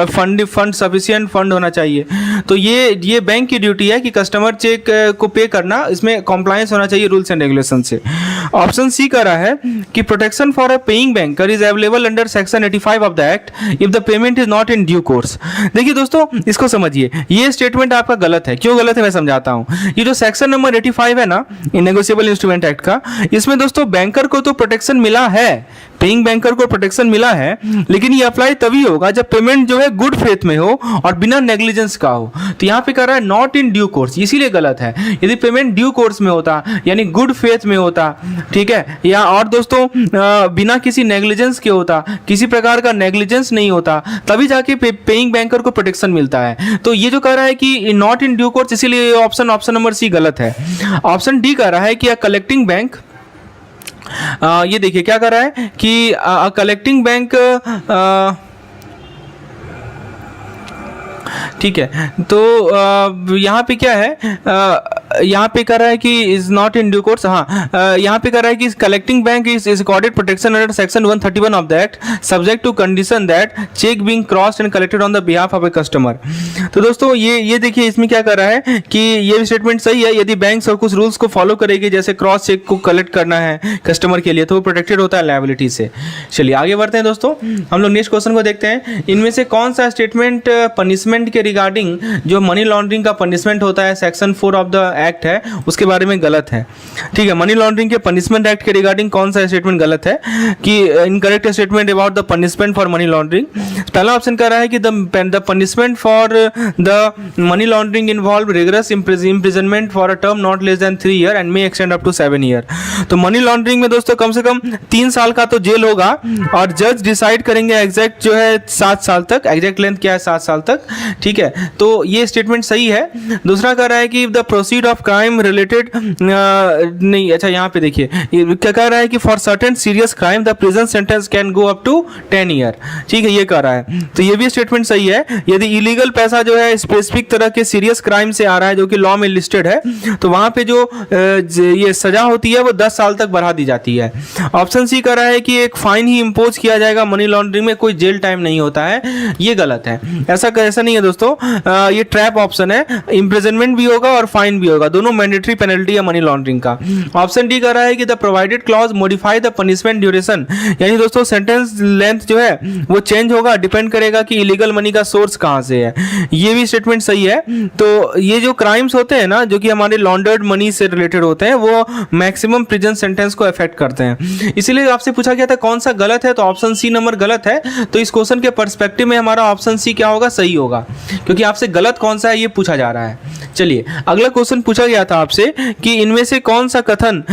फंड सफिशिएंट फंड होना चाहिए। तो ये बैंक की ड्यूटी है कि कस्टमर चेक को पे करना, इसमें कॉम्प्लायंस होना चाहिए रूल्स एंड रेगुलेशन से। ऑप्शन सी कह रहा है कि protection for a paying banker is available under section 85 of the act if the payment is not in due course. देखिए दोस्तों, इसको समझिए, ये स्टेटमेंट आपका गलत है। क्यों गलत है मैं समझाता हूं। ये जो सेक्शन नंबर 85 है ना नेगोशिएबल इंस्ट्रूमेंट एक्ट का, इसमें दोस्तों बैंकर को तो प्रोटेक्शन मिला है, पेइंग बैंकर को प्रोटेक्शन मिला है, लेकिन ये अप्लाई तभी होगा जब पेमेंट जो है गुड फेथ में हो और बिना नेग्लिजेंस का हो। तो यहाँ पे कह रहा है नॉट इन ड्यू कोर्स, इसीलिए गलत है। यदि पेमेंट ड्यू कोर्स में होता यानी गुड फेथ में होता, ठीक है, या और दोस्तों बिना किसी नेग्लिजेंस के होता, किसी प्रकार का नेग्लिजेंस नहीं होता, तभी जाके पेइंग बैंकर को प्रोटेक्शन मिलता है। तो ये जो कह रहा है कि नॉट इन ड्यू कोर्स, इसीलिए ऑप्शन नंबर सी गलत है। ऑप्शन डी कह रहा है कि कलेक्टिंग बैंक, ये देखिए क्या कर रहा है कि कलेक्टिंग बैंक, ठीक है, तो यहाँ पे क्या है, यहाँ पे कर रहा है कि is not in due course. हाँ, यहाँ पे कर रहा है कि collecting bank is accorded protection under section 131 of the act subject to condition that cheque being crossed and collected on the behalf of a customer. तो दोस्तों ये देखिए इसमें क्या कर रहा है कि ये स्टेटमेंट सही है। यदि बैंक और कुछ रूल्स को फॉलो करेगी, जैसे क्रॉस चेक को कलेक्ट करना है कस्टमर के लिए, तो वो प्रोटेक्टेड होता है लायबिलिटी से। चलिए आगे बढ़ते हैं दोस्तों, हम लोग नेक्स्ट क्वेश्चन को देखते हैं। इनमें से कौन सा स्टेटमेंट पनिशमेंट के रिगार्डिंग जो मनी लॉन्ड्रिंग का पनिशमेंट होता है सेक्शन 4 ऑफ द एक्ट है उसके बारे में गलत है। ठीक है, मनी लॉन्ड्रिंग के पनिशमेंट एक्ट के रिगार्डिंग कौन सा स्टेटमेंट गलत है कि incorrect statement about the punishment for money laundering. पहला ऑप्शन कह रहा है कि the punishment for the money laundering involve rigorous imprisonment for a term not less than 3 year and may extend up to 7 year. तो money laundering में दोस्तों कम से कम 3 साल का तो जेल होगा और जज डिसाइड करेंगे एग्जैक्ट जो है 7 साल तक, एग्जैक्ट लेंथ क्या है 7 साल तक। ठीक है, तो ये स्टेटमेंट सही है। दूसरा कह रहा है कि the proceed of crime related नहीं, अच्छा यहाँ पे देखिए क्या कह रहा है कि for certain serious crime the prison sentence can go up to 10 year. ठीक है, ये कह रहा है, तो ये भी स्टेटमेंट सही है। यदि इलीगल पैसा जो है स्पेसिफिक तरह के सीरियस क्राइम से आ रहा है जो कि लॉ में लिस्टेड है, तो वहां पे जो ये सजा होती है वो 10 साल तक बढ़ा दी जाती है। ऑप्शन सी कह रहा है कि एक फाइन ही इंपोज किया जाएगा, मनी लॉन्ड्रिंग में कोई जेल टाइम नहीं होता है, ये गलत है। ऐसा नहीं है दोस्तों, ये ट्रैप ऑप्शन है, इंप्रिजनमेंट भी होगा और फाइन भी होगा, दोनों मैंडेटरी पेनल्टी है मनी लॉन्ड्रिंग का। ऑप्शन डी कह रहा है कि the provided clause modify the punishment duration, यानी दोस्तों सेंटेंस लेंथ जो है वो चेंज होगा, डिपेंड करेगा कि इलीगल मनी का सोर्स कहां से है, ये भी स्टेटमेंट सही है। तो ये जो क्राइम्स होते हैं ना जो कि हमारे लॉन्डर्ड मनी से रिलेटेड होते हैं वो मैक्सिमम प्रिजन सेंटेंस को अफेक्ट करते हैं। इसीलिए आपसे पूछा गया था कौन सा गलत है, तो ऑप्शन सी नंबर गलत है। तो इस क्वेश्चन के पर्सपेक्टिव में हमारा ऑप्शन सी क्या होगा, सही होगा, क्योंकि आपसे गलत कौन सा है ये पूछा जा रहा है। चलिए अगला क्वेश्चन पूछा गया था आपसे कि इनमें से कौन सा कथन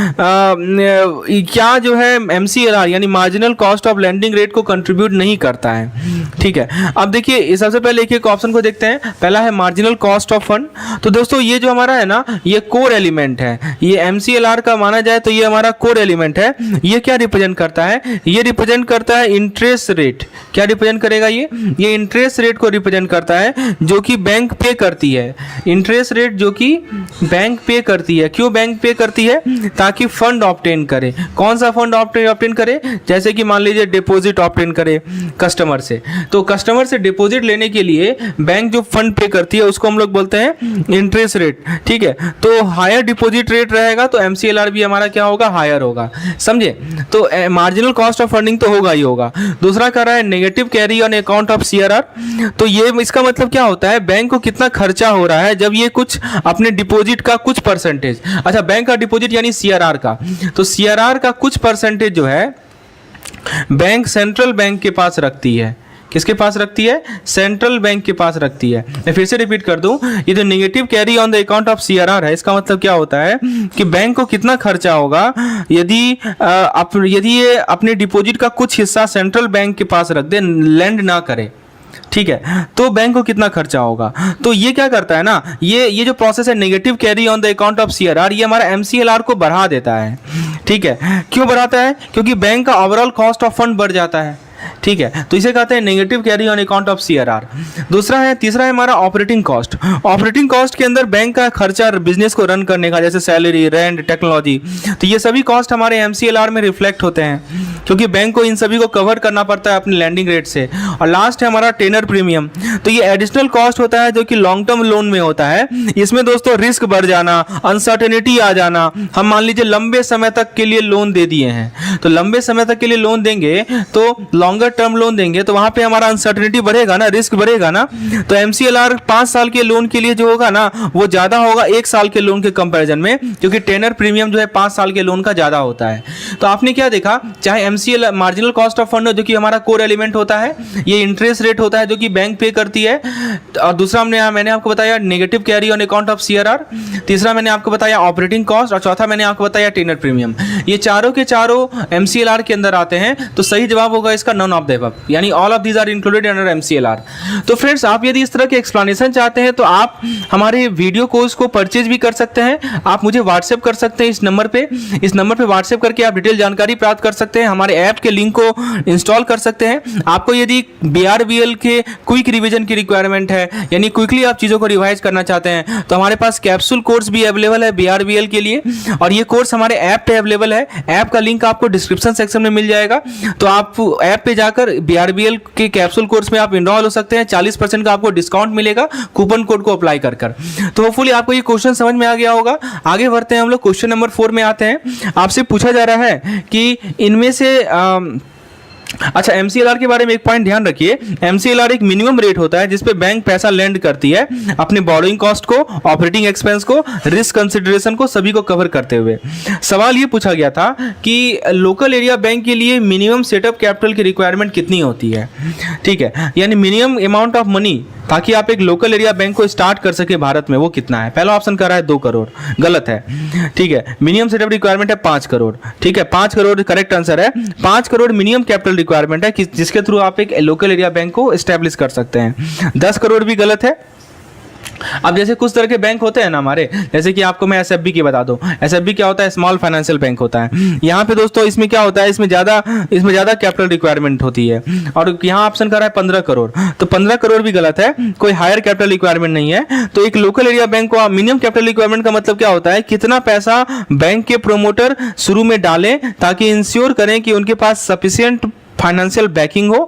क्या जो है MCLR यानी marginal cost of landing rate को कंट्रीब्यूट नहीं करता है। ठीक है, अब देखिए सबसे पहले एक ऑप्शन को देखते हैं। पहला है मार्जिनल कॉस्ट ऑफ फंड। तो दोस्तों ये जो हमारा है ना ये कोर एलिमेंट है, ये MCLR का माना जाए तो ये हमारा कोर एलिमेंट है। ये क्या रिप्रेजेंट करता है, ये रिप्रेजेंट करता है इंटरेस्ट रेट। क्या रिप्रेजेंट करेगा ये इंटरेस्ट रेट को रिप्रेजेंट करता है जो कि बैंक पे करती है, इंटरेस्ट रेट जो कि बैंक पे करती है। क्यों बैंक पे करती है, ताकि फंड ऑब्टेन करे। कौन सा फंड ऑब्टेन करे, जैसे कि मान लीजिए डिपॉजिट ऑब्टेन करे कस्टमर से, तो कस्टमर से डिपॉजिट लेने के लिए बैंक जो फंड पे करती है उसको हम लोग बोलते हैं इंटरेस्ट रेट। ठीक है, तो हायर डिपॉजिट रेट रहेगा तो MCLR भी हमारा क्या होगा, हायर होगा, समझे। तो मार्जिनल कॉस्ट ऑफ फंडिंग तो होगा ही होगा। दूसरा कह रहा है negative carry on account of CRR। तो ये इसका मतलब क्या होता है, बैंक को कितना खर्चा हो रहा है जब ये कुछ अपने डिपॉजिट का कुछ परसेंटेज, अच्छा बैंक का डिपॉजिट यानी CRR का, तो CRR का कुछ परसेंटेज जो है बैंक सेंट्रल बैंक के पास रखती है। किसके पास रखती है, सेंट्रल बैंक के पास रखती है। मैं फिर से रिपीट कर दूं, ये जो negative carry on the account of CRR है, इसका मतलब क्या होता है कि बैंक को कितना खर्चा होगा यदि ये अपने डिपॉजिट का कुछ हिस्सा सेंट्रल बैंक के पास रख दे, लैंड ना करे। ठीक है, तो बैंक को कितना खर्चा होगा। तो ये क्या करता है ना, ये जो प्रोसेस है negative carry on the account of CRR, ये हमारा MCLR को बढ़ा देता है। ठीक है, क्यों बढ़ाता है, क्योंकि बैंक का ओवरऑल कॉस्ट ऑफ फंड बढ़ जाता है। ठीक है, तो इसे कहते हैं negative carry on account of CRR. तीसरा है हमारा ऑपरेटिंग कॉस्ट। ऑपरेटिंग कॉस्ट के अंदर बैंक का खर्चा बिजनेस को रन करने का, जैसे सैलरी, रेंट, टेक्नोलॉजी, तो ये सभी कॉस्ट हमारे एमसीएलआर में रिफ्लेक्ट होते हैं, क्योंकि बैंक को इन सभी को कवर करना पड़ता है अपने लैंडिंग रेट से। और लास्ट है हमारा टेनर प्रीमियम, तो ये एडिशनल कॉस्ट होता है जो कि लॉन्ग टर्म लोन में होता है। इसमें दोस्तों रिस्क बढ़ जाना, अनसर्टेनिटी आ जाना। हम मान लीजिए लंबे समय तक के लिए लोन दे दिए हैं, तो लंबे समय तक के लिए लोन देंगे तो लॉन्गर टर्म लोन देंगे तो वहां पे हमारा अनसर्टेनिटी बढ़ेगा ना, रिस्क बढ़ेगा ना। तो एमसीएलआर 5 साल के लोन के लिए जो होगा ना वो ज्यादा होगा 1 साल के लोन के कंपैरिजन में, क्योंकि टेनर प्रीमियम जो है 5 साल के लोन का ज्यादा होता है। तो आपने क्या देखा, चाहे MCL marginal cost of fund जो कि हमारा कोर एलिमेंट होता है, ये इंटरेस्ट रेट होता है जो कि बैंक पे करती है। और दूसरा मैंने आपको बताया negative carry on account of CRR, तीसरा मैंने आपको बताया ऑपरेटिंग कॉस्ट, और चौथा मैंने आपको बताया टेनर प्रीमियम। ये चारों के चारों एमसीएलआर के अंदर आते हैं, तो सही जवाब होगा इसका नन ऑफ द अबव, यानी all of these are included under MCLR. तो फ्रेंड्स, आप यदि इस तरह के एक्सप्लेनेशन चाहते हैं तो आप हमारे वीडियो कोर्स को परचेज भी कर सकते हैं। आप मुझे व्हाट्सएप कर सकते हैं इस नंबर पे व्हाट्सएप करके आप डिटेल जानकारी प्राप्त कर सकते हैं। हमारे ऐप के लिंक को इंस्टॉल कर सकते हैं। आपको यदि बीआरबीएल के क्विक रिवीजन की रिक्वायरमेंट है, यानी क्विकली आप चीज़ों को रिवाइज करना चाहते हैं, तो हमारे पास कैप्सूल कोर्स भी अवेलेबल है बीआरबीएल के लिए, और ये कोर्स हमारे ऐप पे अवेलेबल है। ऐप का लिंक आपको डिस्क्रिप्शन सेक्शन में मिल जाएगा, तो आप ऐप पे जाकर बीआरबीएल के कैप्सूल कोर्स में आप इनरोल हो सकते हैं। 40% का आपको डिस्काउंट मिलेगा कूपन कोड को अप्लाई कर। तो होपफुली आपको ये क्वेश्चन समझ में आ गया होगा। आगे बढ़ते हैं हम लोग, क्वेश्चन नंबर 4 में आते हैं। आपसे पूछा जा रहा है कि इनमें से अच्छा, एमसीएलआर के बारे में एक पॉइंट ध्यान रखिए। एमसीएलआर एक मिनिमम रेट होता है जिसपे बैंक पैसा लेंड करती है अपने बोरोइंग कॉस्ट को, ऑपरेटिंग एक्सपेंस को, रिस्क कंसिडरेशन को, सभी को कवर करते हुए। सवाल ये पूछा गया था कि लोकल एरिया बैंक के लिए मिनिमम सेटअप कैपिटल की रिक्वायरमेंट कितनी होती है, ठीक है, यानी मिनिमम अमाउंट ऑफ मनी ताकि आप एक लोकल एरिया बैंक को स्टार्ट कर सके भारत में, वो कितना है। पहला ऑप्शन कर रहा है 2 करोड़, गलत है, ठीक है। मिनिमम सेटअप रिक्वायरमेंट है 5 करोड़, ठीक है, 5 करोड़ करेक्ट आंसर है। 5 करोड़ मिनिमम कैपिटल रिक्वायरमेंट है जिसके थ्रू आप एक लोकल एरिया बैंक को एस्टेब्लिश कर सकते हैं। 10 करोड़ भी गलत है। अब जैसे कुछ तरह के बैंक होते हैं ना हमारे, जैसे कि आपको मैं एसएफबी की बता दूं। एसएफबी क्या होता है, स्मॉल फाइनेंशियल बैंक होता है। यहाँ पे दोस्तों इसमें क्या होता है, इसमें ज्यादा कैपिटल रिक्वायरमेंट होती है, और यहाँ ऑप्शन कर रहा है 15 करोड़, तो 15 करोड़ भी गलत है, कोई हायर कैपिटल रिक्वायरमेंट नहीं है। तो एक लोकल एरिया बैंक को मिनिमम कैपिटल रिक्वायरमेंट का मतलब क्या होता है, कितना पैसा बैंक के प्रोमोटर शुरू में डालें ताकि इंश्योर करें कि उनके पास सफिशिएंट फाइनेंशियल बैकिंग हो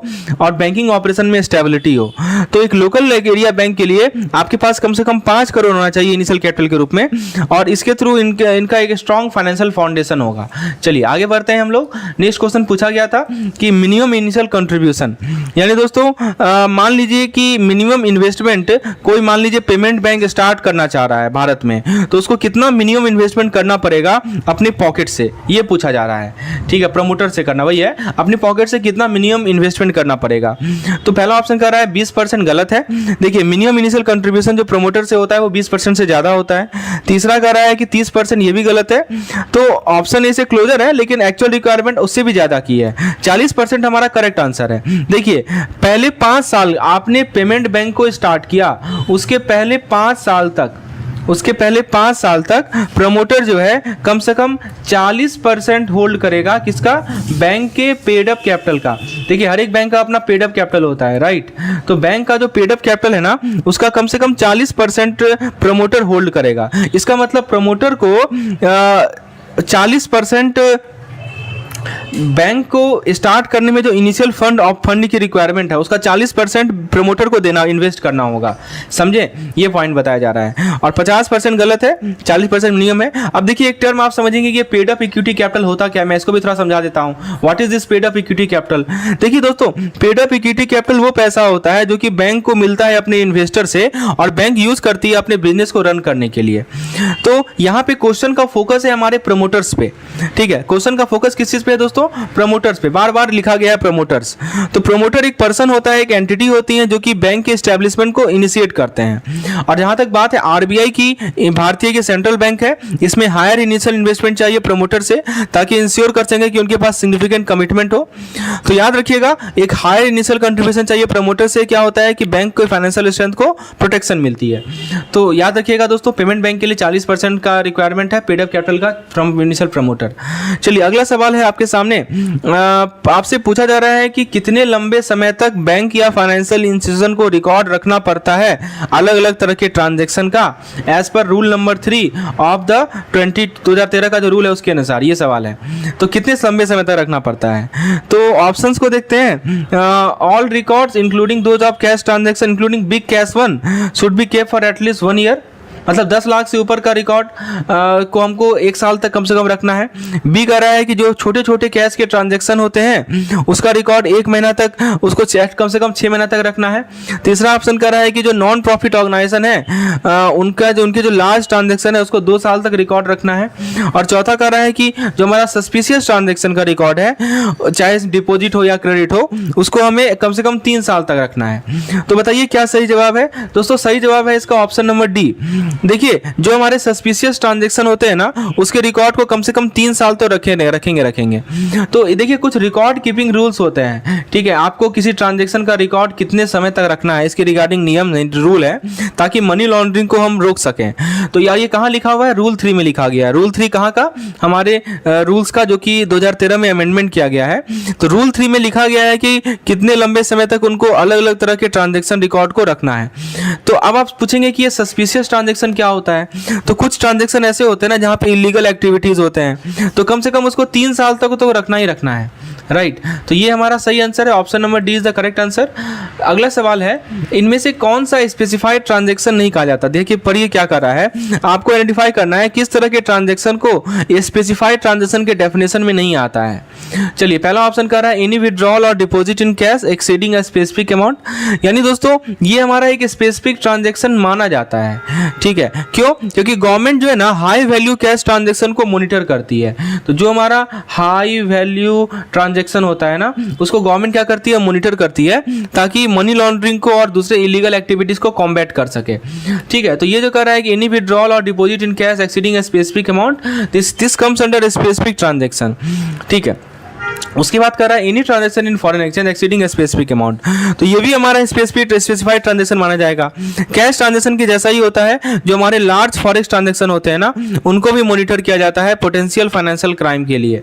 और बैंकिंग ऑपरेशन में स्टेबिलिटी हो। तो एक लोकल एरिया बैंक के लिए आपके पास कम से कम 5 करोड़ होना चाहिए इनिशियल कैपिटल के रूप में, और इसके थ्रू इनका एक स्ट्रॉन्ग फाइनेंशियल फाउंडेशन होगा। चलिए आगे बढ़ते हैं हम लोग। नेक्स्ट क्वेश्चन पूछा गया था कि मिनिमम इनिशियल कंट्रीब्यूशन, यानी दोस्तों मान लीजिए कि मिनिमम इन्वेस्टमेंट, कोई मान लीजिए पेमेंट बैंक स्टार्ट करना चाह रहा है भारत में, तो उसको कितना मिनिमम इन्वेस्टमेंट करना पड़ेगा अपने पॉकेट से, ये पूछा जा रहा है, ठीक है। प्रमोटर से करना, वही है, अपने पॉकेट से कितना मिनिमम इन्वेस्टमेंट करना पड़ेगा। तो पहला ऑप्शन कर रहा है 20%, गलत है। देखिए मिनिमम इनिशियल कंट्रीब्यूशन जो प्रमोटर से होता है वो 20% से ज्यादा होता है। तीसरा कर रहा है कि 30%, ये भी गलत है। तो ऑप्शन ए से क्लोजर है, लेकिन एक्चुअल रिक्वायरमेंट उससे भी ज्यादा की है। 40% हमारा करेक्ट आंसर है। देखिए पहले 5 साल आपने पेमेंट बैंक को स्टार्ट किया, उसके पहले 5 साल तक प्रमोटर जो है कम से कम 40% होल्ड करेगा, किसका, बैंक के पेड अप कैपिटल का। देखिए हर एक बैंक का अपना पेड अप कैपिटल होता है, राइट। तो बैंक का जो पेड अप कैपिटल है ना, उसका कम से कम 40% प्रमोटर होल्ड करेगा। इसका मतलब प्रमोटर को 40% बैंक को स्टार्ट करने में जो इनिशियल फंड की रिक्वायरमेंट है उसका 40% प्रमोटर को देना, इन्वेस्ट करना होगा, समझे, ये पॉइंट बताया जा रहा है। और 50% गलत है, 40% मिनिमम है। अब देखिए एक टर्म आप समझेंगे कि पेड अप इक्विटी कैपिटल होता क्या है, मैं इसको भी थोड़ा समझा देता हूँ। What is this paid up equity capital. देखिए दोस्तों, पेड अप इक्विटी कैपिटल वो पैसा होता है जो कि बैंक को मिलता है अपने इन्वेस्टर से, और बैंक यूज करती है अपने बिजनेस को रन करने के लिए। तो यहाँ पे क्वेश्चन का फोकस है हमारे प्रमोटर्स पे, ठीक है। क्वेश्चन का फोकस किस चीज पे है दोस्तों, प्रमोटर्स पे। बार बार लिखा गया है प्रमोटर्स। तो प्रमोटर एक पर्सन होता है, एक एंटिटी होती है जो कि बैंक के एस्टेब्लिशमेंट को इनिशिएट करते हैं। और जहां तक बात है आरबीआई की, भारतीय की सेंट्रल बैंक है, इसमें हायर इनिशियल इन्वेस्टमेंट चाहिए प्रमोटर से ताकि इंश्योर कर सकें कि उनके पास सिग्निफिकेंट कमिटमेंट हो। तो याद रखिएगा, एक हायर इनिशियल कंट्रीब्यूशन चाहिए प्रमोटर से, क्या होता है कि बैंक को फाइनेंशियल स्ट्रेंथ को प्रोटेक्शन मिलती है। तो याद रखिएगा दोस्तों, पेमेंट बैंक के लिए 40% का रिक्वायरमेंट है पेड अप कैपिटल का फ्रॉम इनिशियल प्रमोटर। चलिए अगला सवाल है आपके आपके सामने आपसे पूछा जा रहा है कि कितने लंबे समय तक बैंक या फाइनेंशियल इंस्टीट्यूशन को रिकॉर्ड रखना पड़ता है अलग अलग तरह के ट्रांजैक्शन का, as per rule number 3 of the 2013 का जो रूल है उसके अनुसार, ये सवाल है। तो कितने लंबे समय तक रखना पड़ता है? तो ऑप्शंस को देखते हैं। All records including those of cash transaction including big cash one should be kept for at least 1 year, मतलब 10 लाख से ऊपर का रिकॉर्ड को हमको 1 साल तक कम से कम रखना है। बी कह रहा है कि जो छोटे छोटे कैश के ट्रांजैक्शन होते हैं उसका रिकॉर्ड 1 महीना तक, उसको कम से कम 6 महीना तक रखना है। तीसरा ऑप्शन कह रहा है कि जो नॉन प्रॉफिट ऑर्गेनाइजेशन है उनके जो लार्ज ट्रांजैक्शन है उसको 2 साल तक रिकॉर्ड रखना है। और चौथा कह रहा है कि जो हमारा सस्पिशियस ट्रांजैक्शन का रिकॉर्ड है, चाहे डिपॉजिट हो या क्रेडिट हो, उसको हमें कम से कम 3 साल तक रखना है। तो बताइए क्या सही जवाब है? दोस्तों सही जवाब है इसका ऑप्शन नंबर डी। देखिए जो हमारे सस्पिशियस ट्रांजैक्शन होते हैं ना उसके रिकॉर्ड को कम से कम 3 साल तो रखेंगे। तो देखिए कुछ रिकॉर्ड कीपिंग रूल्स होते हैं, ठीक है, आपको किसी ट्रांजैक्शन का रिकॉर्ड कितने समय तक रखना है इसके रिगार्डिंग नियम रूल है, ताकि मनी लॉन्ड्रिंग को हम रोक सकें। तो यार ये कहाँ लिखा हुआ है? रूल 3 में लिखा गया है। रूल 3 कहाँ का? हमारे रूल्स का, जो कि 2013 में अमेंडमेंट किया गया है। तो रूल 3 में लिखा गया है कि कितने लंबे समय तक उनको अलग अलग तरह के ट्रांजैक्शन रिकॉर्ड को रखना है। तो अब आप पूछेंगे कि ये सस्पिशियस ट्रांजैक्शन क्या होता है? तो कुछ ट्रांजैक्शन ऐसे होते हैं ना जहां पे इलीगल एक्टिविटीज होते हैं, तो कम से कम उसको 3 साल तक तो रखना ही रखना है, राइट। तो ये हमारा सही आंसर है, option number D is the correct answer. अगला सवाल है, इनमें से कौन सा स्पेसिफाइड ट्रांजैक्शन नहीं कहा जाता? देखिए पढ़िए क्या कर रहा है, आपको आइडेंटिफाई करना है किस तरह के ट्रांजैक्शन को स्पेसिफाइड ट्रांजैक्शन के डेफिनेशन में नहीं आता है। चलिए पहला ऑप्शन कर रहा है एनी विड्रॉल और deposit in cash exceeding a specific amount, यानी दोस्तों ये हमारा एक स्पेसिफिक ट्रांजैक्शन माना जाता है, ठीक है। क्यों? क्योंकि गवर्नमेंट जो है ना हाई वैल्यू कैश ट्रांजैक्शन को मॉनिटर करती है। तो जो हमारा हाई वैल्यू ट्रांजैक्शन होता है ना उसको गवर्नमेंट क्या करती है? मॉनिटर करती है, ताकि मनी लॉन्ड्रिंग को और दूसरे इलीगल एक्टिविटीज को कॉम्बैट कर सके, ठीक है। तो ये जो कर रहा है कि एनी विड्रॉल और deposit in cash exceeding a specific amount, this comes under specific transaction, ठीक है। उसके बाद कर रहा है any transaction in foreign exchange exceeding specific amount, तो ये भी हमारा स्पेसिफाइड ट्रांजैक्शन माना जाएगा। कैश ट्रांजैक्शन के जैसा ही होता है, जो हमारे लार्ज फॉरेक्स ट्रांजैक्शन होते हैं ना उनको भी मॉनिटर किया जाता है पोटेंशियल फाइनेंशियल क्राइम के लिए।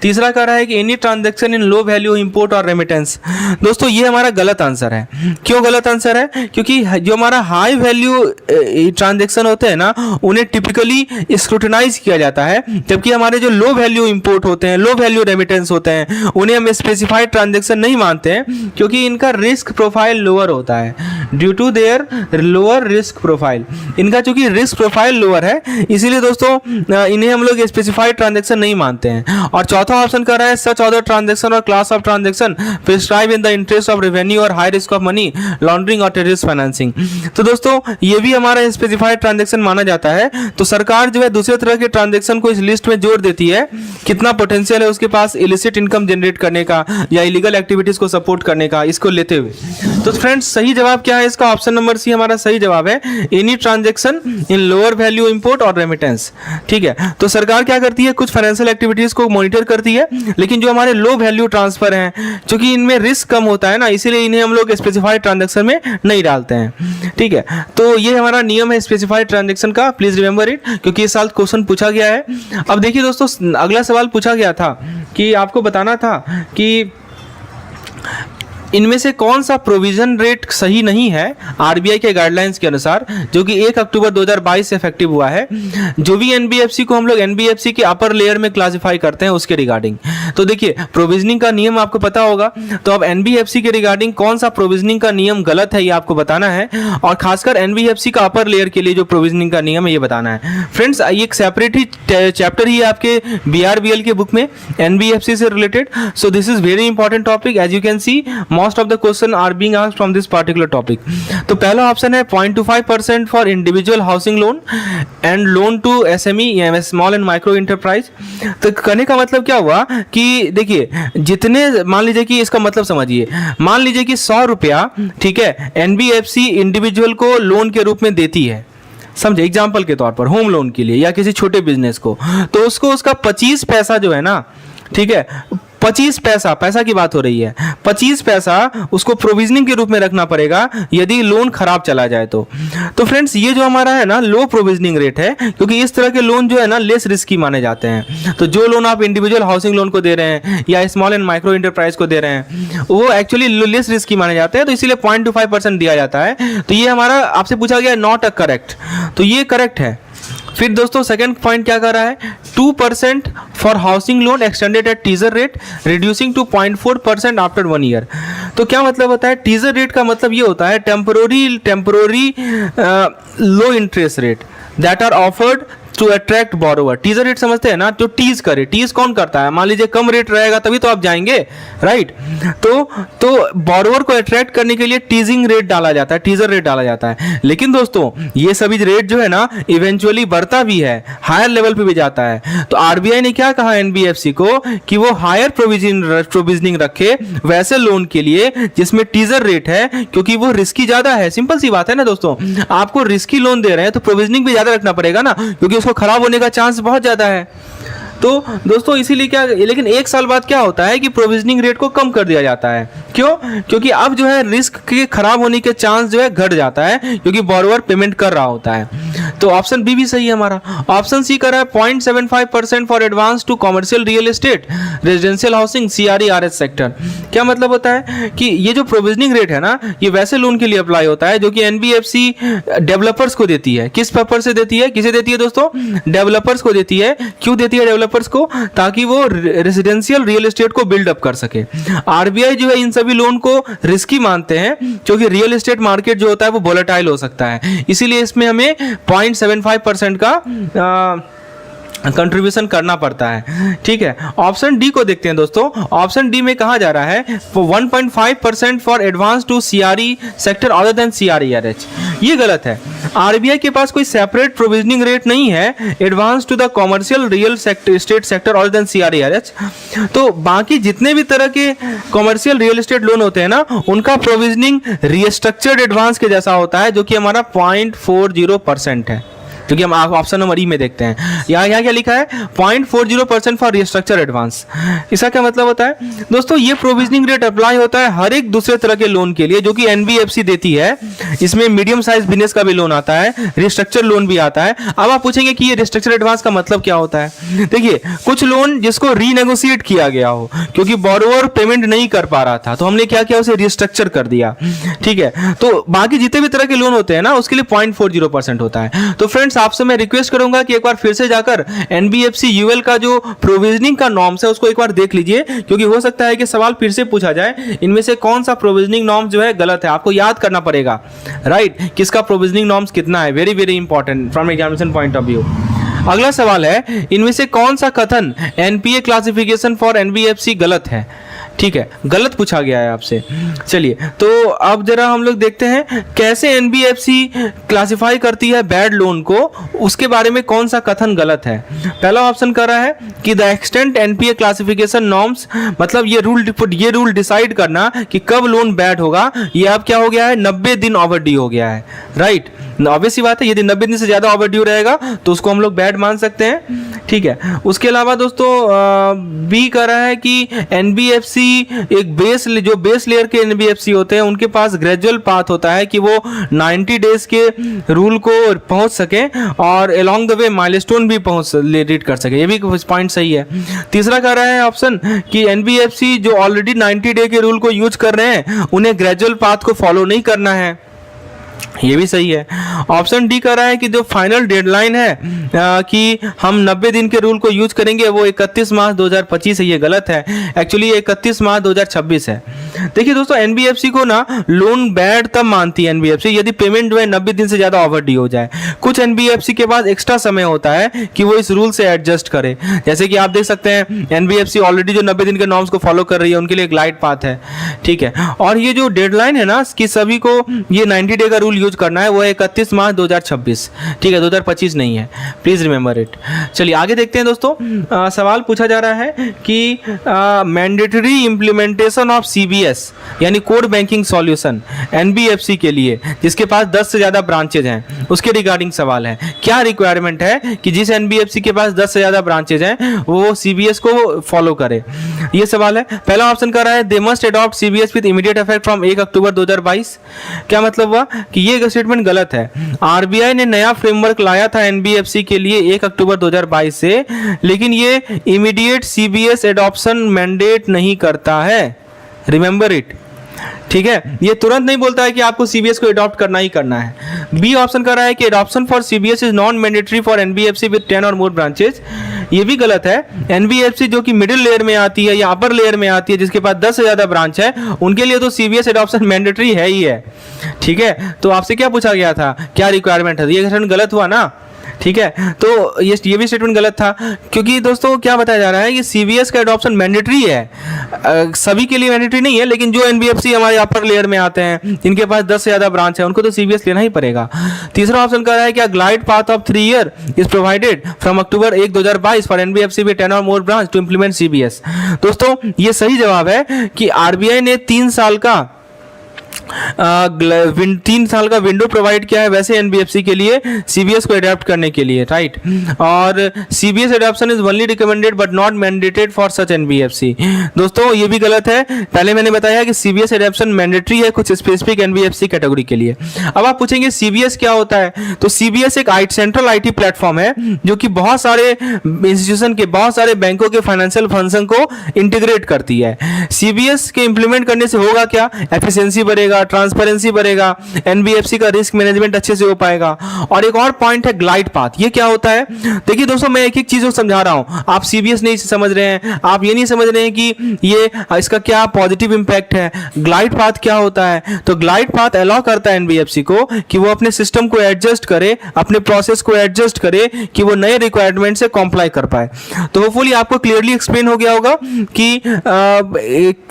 तीसरा कह रहा है कि any transaction in low value import और रेमिटेंस, दोस्तों ये हमारा गलत आंसर है। क्यों गलत आंसर है? क्योंकि जो हमारा हाई वैल्यू ट्रांजैक्शन होते हैं ना उन्हें टिपिकली स्क्रूटनाइज किया जाता है, जबकि हमारे जो लो वैल्यू इंपोर्ट होते हैं, लो वैल्यू रेमिटेंस होते हैं, उन्हें हम स्पेसिफाइड ट्रांजैक्शन नहीं मानते हैं, क्योंकि इनका रिस्क प्रोफाइल लोअर होता है, due to their lower risk profile. इनका चूंकि रिस्क प्रोफाइल लोअर है, इसीलिए दोस्तों इन्हें हम लोग स्पेसिफाइड ट्रांजैक्शन नहीं मानते हैं। और चौथा ऑप्शन कर रहा है सच अदर ट्रांजैक्शन और class of transaction prescribe in the interest of revenue और high risk of money laundering और टेररिस्ट फाइनेंसिंग। तो दोस्तों ये भी हमारा स्पेसिफाइड ट्रांजैक्शन माना जाता है। तो सरकार जो है दूसरे तरह के ट्रांजैक्शन को इस लिस्ट में जोड़ देती है, कितना पोटेंशियल है उसके पास इलिसिट इनकम जनरेट करने का या इलीगल एक्टिविटीज को सपोर्ट करने का, इसको लेते हुए। तो फ्रेंड्स सही जवाब क्या है इसका? ऑप्शन नंबर सी हमारा सही जवाब है, any transaction in lower value import और रेमिटेंस, ठीक है। तो सरकार क्या करती है? कुछ फाइनेंशियल एक्टिविटीज को मॉनिटर करती है, लेकिन जो हमारे लो वैल्यू ट्रांसफर हैं, क्योंकि इनमें रिस्क कम होता है ना, इसीलिए इन्हें हम लोग स्पेसिफाइड ट्रांजैक्शन में नहीं डालते हैं, ठीक है। तो ये हमारा नियम है स्पेसिफाइड ट्रांजैक्शन का, प्लीज रिमेंबर इट, क्योंकि इस साल क्वेश्चन पूछा गया है। अब देखिए दोस्तों अगला सवाल पूछा गया था कि आपको बताना था कि इनमें से कौन सा प्रोविजन रेट सही नहीं है आरबीआई के गाइडलाइंस के अनुसार, जो कि 1 अक्टूबर 2022 से इफेक्टिव हुआ है। जो भी एनबीएफसी को हम लोग एनबीएफसी के अपर लेयर में क्लासिफाई करते हैं उसके रिगार्डिंग। तो देखिए प्रोविजनिंग का नियम आपको पता होगा, तो अब एनबीएफसी के रिगार्डिंग कौन सा प्रोविजनिंग का नियम गलत है ये आपको बताना है, और खासकर एनबीएफसी का अपर लेयर के लिए जो प्रोविजनिंग का नियम है ये बताना है। फ्रेंड्स ये एक सेपरेट ही चैप्टर ही है आपके बीआरबीएल के बुक में एनबीएफसी से रिलेटेड। So this is very important topic, as you can see most of the question are being asked from this particular topic। तो पहला ऑप्शन है 0.25% for individual housing loan and loan to SME small and micro enterprise. तो कहने का मतलब क्या हुआ कि देखिए जितने, मान लीजिए कि इसका मतलब समझिए, मान लीजिए कि 100 रुपया, ठीक है, एनबीएफसी इंडिविजुअल को लोन के रूप में देती है, समझे, एग्जाम्पल के तौर पर होम लोन के लिए या किसी छोटे बिजनेस को, तो उसको उसका 25 पैसा जो है ना, ठीक है, 25 पैसा, पैसा की बात हो रही है, 25 पैसा उसको प्रोविजनिंग के रूप में रखना पड़ेगा यदि लोन खराब चला जाए तो फ्रेंड्स ये जो हमारा है ना लो प्रोविजनिंग रेट है, क्योंकि इस तरह के लोन जो है ना लेस रिस्की माने जाते हैं। तो जो लोन आप इंडिविजुअल हाउसिंग लोन को दे रहे हैं या स्मॉल एंड माइक्रो इंटरप्राइज को दे रहे हैं वो एक्चुअली लेस रिस्की माने जाते हैं, तो इसीलिए 0.25% दिया जाता है। तो ये हमारा आपसे पूछा गया नॉट अ करेक्ट, तो ये करेक्ट है। फिर दोस्तों सेकंड पॉइंट क्या कर रहा है, 2% for housing loan extended at teaser rate reducing to 0.4% after 1 year. तो क्या मतलब होता है, टीजर रेट का मतलब ये होता है temporary low interest rate that are offered to attract borrower. Teaser rate समझते हैं ना, तो टीज करे, टीज कौन करता है, मान लीजिए कम रेट रहेगा तभी तो आप जाएंगे, राइट। तो बोरोवर को अट्रैक्ट करने के लिए टीजिंग रेट डाला जाता है, टीजर रेट डाला जाता है। लेकिन दोस्तों ये सभी रेट जो है ना इवेंचुअली बढ़ता भी है, हायर लेवल पे भी जाता है। तो आरबीआई ने क्या कहा एनबीएफसी को कि वो हायर प्रोविजनिंग रखे वैसे लोन के लिए जिसमें टीजर रेट है, क्योंकि वो रिस्की ज्यादा है। सिंपल सी बात है ना दोस्तों, आपको रिस्की लोन दे रहे हैं तो प्रोविजनिंग भी ज्यादा रखना पड़ेगा ना, क्योंकि खराब होने का चांस बहुत ज्यादा है। तो दोस्तों इसीलिए क्या, लेकिन 1 साल बाद क्या होता है कि प्रोविजनिंग रेट को कम कर दिया जाता है। क्यों? क्योंकि अब जो है रिस्क के खराब होने के चांस जो है घट जाता है, क्योंकि बोरोवर पेमेंट कर रहा होता है। तो ऑप्शन बी भी सही है हमारा। ऑप्शन सी कर रहा है 0.75% for advance to commercial real estate residential housing CRE/RS sector. क्या मतलब होता है कि ये जो प्रोविजनिंग रेट है ना ये वैसे लोन के लिए अप्लाई होता है जो कि एनबीएफसी डेवलपर्स को देती है। किस पर्पज से देती है, किसे देती है दोस्तों, डेवलपर्स को देती है। क्यों देती है डेवलपर्स को, ताकि वो रेजिडेंशियल रियल एस्टेट को बिल्ड अप कर सके। आरबीआई जो है इन सभी लोन को रिस्की मानते हैं, क्योंकि रियल एस्टेट मार्केट जो होता है वो वोलेटाइल हो सकता है, इसीलिए इसमें हमें 0.75% का कंट्रीब्यूशन करना पड़ता है। ठीक है, ऑप्शन डी को देखते हैं दोस्तों। ऑप्शन डी में कहा जा रहा है 1.5% for advance to CRE sector other than CRE/RH। ये गलत है। आरबीआई के पास कोई सेपरेट प्रोविजनिंग रेट नहीं है advance to the commercial real estate sector other than CRE/RH। तो बाकी जितने भी तरह के कॉमर्शियल रियल एस्टेट लोन होते हैं ना उनका प्रोविजनिंग रिस्ट्रक्चर्ड एडवांस के जैसा होता है, जो कि हमारा 0.40% है, क्योंकि हम ऑप्शन नंबर ई में देखते हैं। यहाँ क्या लिखा है, 0.40% फॉर रिस्ट्रक्चर एडवांस। इसका क्या मतलब होता है दोस्तों, ये प्रोविजनिंग रेट अप्लाई होता है हर एक दूसरे तरह के लोन के लिए जो कि एनबीएफसी देती है। इसमें मीडियम साइज बिजनेस का भी लोन आता है, रिस्ट्रक्चर लोन भी आता है। अब आप पूछेंगे कि ये रिस्ट्रक्चर एडवांस का मतलब क्या होता है। देखिए, कुछ लोन जिसको रीनेगोशिएट किया गया हो क्योंकि बोरोवर पेमेंट नहीं कर पा रहा था, तो हमने क्या किया, उसे रिस्ट्रक्चर कर दिया। ठीक है, तो बाकी जितने भी तरह के लोन होते हैं ना उसके लिए 0.40% होता है। तो फ्रेंड्स आपसे मैं रिक्वेस्ट करूंगा कि एक बार फिर से जाकर एनबीएफसी यूएल का जो प्रोविजनिंग का नॉर्म्स है उसको एक बार देख लीजिए, क्योंकि हो सकता है कि सवाल फिर से पूछा जाए इनमें से कौन सा प्रोविजनिंग नॉर्म्स जो है गलत है। आपको याद करना पड़ेगा, राइट, किसका प्रोविजनिंग नॉर्म्स कितना है। Very very important from examination point of view. अगला सवाल है, इनमें से कौन सा कथन एनपीए क्लासिफिकेशन फॉर एनबीएफसी गलत है। ठीक है, गलत पूछा गया है आपसे। चलिए, तो अब जरा हम लोग देखते हैं कैसे एनबीएफसी क्लासिफाई करती है बैड लोन को, उसके बारे में कौन सा कथन गलत है। पहला ऑप्शन कर रहा है कि the extent NPA classification norms, मतलब ये रूल डिसाइड करना कि कब लोन बैड होगा, ये अब क्या हो गया है, 90 दिन ओवरड्यू हो गया है, राइट। ऑब्वियस सी बात है, यदि 90 दिन से ज्यादा ओवरड्यू रहेगा तो उसको हम लोग बैड मान सकते हैं। ठीक है, उसके अलावा दोस्तों बी कर रहा है कि एनबीएफसी एक बेस लेयर के एनबीएफसी होते हैं उनके पास ग्रेजुअल पाथ होता है कि वो 90 डेज के रूल को पहुंच सके और अलोंग द वे माइलस्टोन भी रीड कर सके। ये भी पॉइंट सही है। तीसरा कह रहा है ऑप्शन कि एनबीएफसी जो ऑलरेडी 90 डे के रूल को यूज कर रहे हैं उन्हें ग्रेजुअल पाथ को फॉलो नहीं करना है। ये भी सही है। ऑप्शन डी कर रहा है कि जो फाइनल डेडलाइन है कि हम 90 दिन के रूल को यूज करेंगे वो 31 मार्च 2025 है। ये गलत है, एक्चुअली 31 मार्च 2026 है। देखिए दोस्तों, एनबीएफसी को ना लोन बैड तब मानती है एनबीएफसी यदि पेमेंट जो है 90 दिन से ज्यादा ओवरड्यू हो जाए। कुछ एनबीएफसी के पास एक्स्ट्रा समय होता है कि वो इस रूल से एडजस्ट करे, जैसे कि आप देख सकते हैं एनबीएफसी ऑलरेडी जो 90 दिन के नॉर्म्स को फॉलो कर रही है उनके लिए ग्लाइड पाथ है। ठीक है, और ये जो डेडलाइन है ना कि सभी को ये 90 डे का रूल यूज करना है, वो है 31 मार्च 2026, ठीक है, 2025 नहीं है, प्लीज़ रिमेंबर इट। चलिए आगे देखते हैं दोस्तों। सवाल पूछा जा रहा है कि मैंडेटरी इम्प्लीमेंटेशन ऑफ CBS यानी कोर बैंकिंग सॉल्यूशन NBFC के लिए जिसके पास 10 से ज़्यादा ब्रांचेज हैं, उसके रिगार्डिंग सवाल है। क्या रिक्वायरमेंट है कि जिस NBFC के पास 10 से ज़्यादा ब्रांचेज हैं वो CBS को फॉलो करे, ये सवाल है। पहला ऑप्शन कर रहा है they must adopt CBS with immediate effect from 1 अक्टूबर 2022। क्या मतलब हुआ कि ये स्टेटमेंट गलत है। RBI ने नया फ्रेमवर्क लाया था NBFC के लिए 1 अक्टूबर 2022 से, लेकिन ये इमीडिएट CBS एडॉप्शन मैंडेट नहीं करता है, रिमेंबर इट, ठीक है। ये तुरंत नहीं बोलता है कि आपको CBS को अडॉप्ट करना ही करना है। बी ऑप्शन कर रहा है कि adoption for CBS is non mandatory for NBFC with 10 और मोर ब्रांचेज, ये भी गलत है। NBFC जो कि मिडिल लेयर में आती है या अपर लेयर में आती है जिसके पास 10 से ज़्यादा ब्रांच है, उनके लिए तो CBS एडॉप्शन मैंडेटरी है ही है, ठीक है। तो आपसे क्या पूछा गया था, क्या रिक्वायरमेंट है, ये स्टेटमेंट गलत हुआ ना, ठीक है। तो ये भी स्टेटमेंट गलत था क्योंकि दोस्तों क्या बताया जा रहा है कि CBS का एडॉप्शन मैंडेटरी है, सभी के लिए मैंडेटरी नहीं है, लेकिन जो NBFC हमारे अपर लेयर में आते हैं जिनके पास 10 से ज़्यादा ब्रांच है उनको तो CBS लेना ही पड़ेगा। तीसरा ऑप्शन कह रहा है क्या glide path of 3 year is provided from October 1 2022 for NBFC with 10 और मोर ब्रांच टू इम्प्लीमेंट CBS। दोस्तों ये सही जवाब है कि RBI ने 3 साल का 3 साल का विंडो प्रोवाइड किया है वैसे NBFC के लिए CBS को अडॉप्ट करने के लिए, राइट। और CBS adoption is only recommended but not mandated for such NBFC। दोस्तों ये भी गलत है, पहले मैंने बताया कि CBS एडॉप्शन मैंडेटरी है कुछ स्पेसिफिक NBFC कैटेगरी के लिए। अब आप पूछेंगे CBS क्या होता है, तो CBS एक सेंट्रल IT प्लेटफॉर्म है जो कि बहुत सारे इंस्टीट्यूशन के, बहुत सारे बैंकों के फाइनेंशियल फंक्शन को इंटीग्रेट करती है। CBS के इंप्लीमेंट करने से होगा क्या, एफिशिएंसी बढ़ेगा, ट्रांसपेरेंसी बढ़ेगा, NBFC का रिस्क मैनेजमेंट अच्छे से हो पाएगा। और एक और पॉइंट है ग्लाइड पाथ, ये क्या होता है। देखिए दोस्तों मैं एक एक चीज समझा रहा हूं, आप CBS नहीं समझ रहे हैं, आप ये नहीं समझ रहे हैं कि ये इसका क्या पॉजिटिव इंपैक्ट है। ग्लाइड पाथ क्या होता है, तो ग्लाइड पाथ अलाउ करता है NBFC को कि वो अपने सिस्टम को एडजस्ट करे, अपने प्रोसेस को एडजस्ट करे कि वो नए रिक्वायरमेंट से कॉम्प्लाई कर पाए। तो होपफुली आपको क्लियरली एक्सप्लेन हो गया होगा कि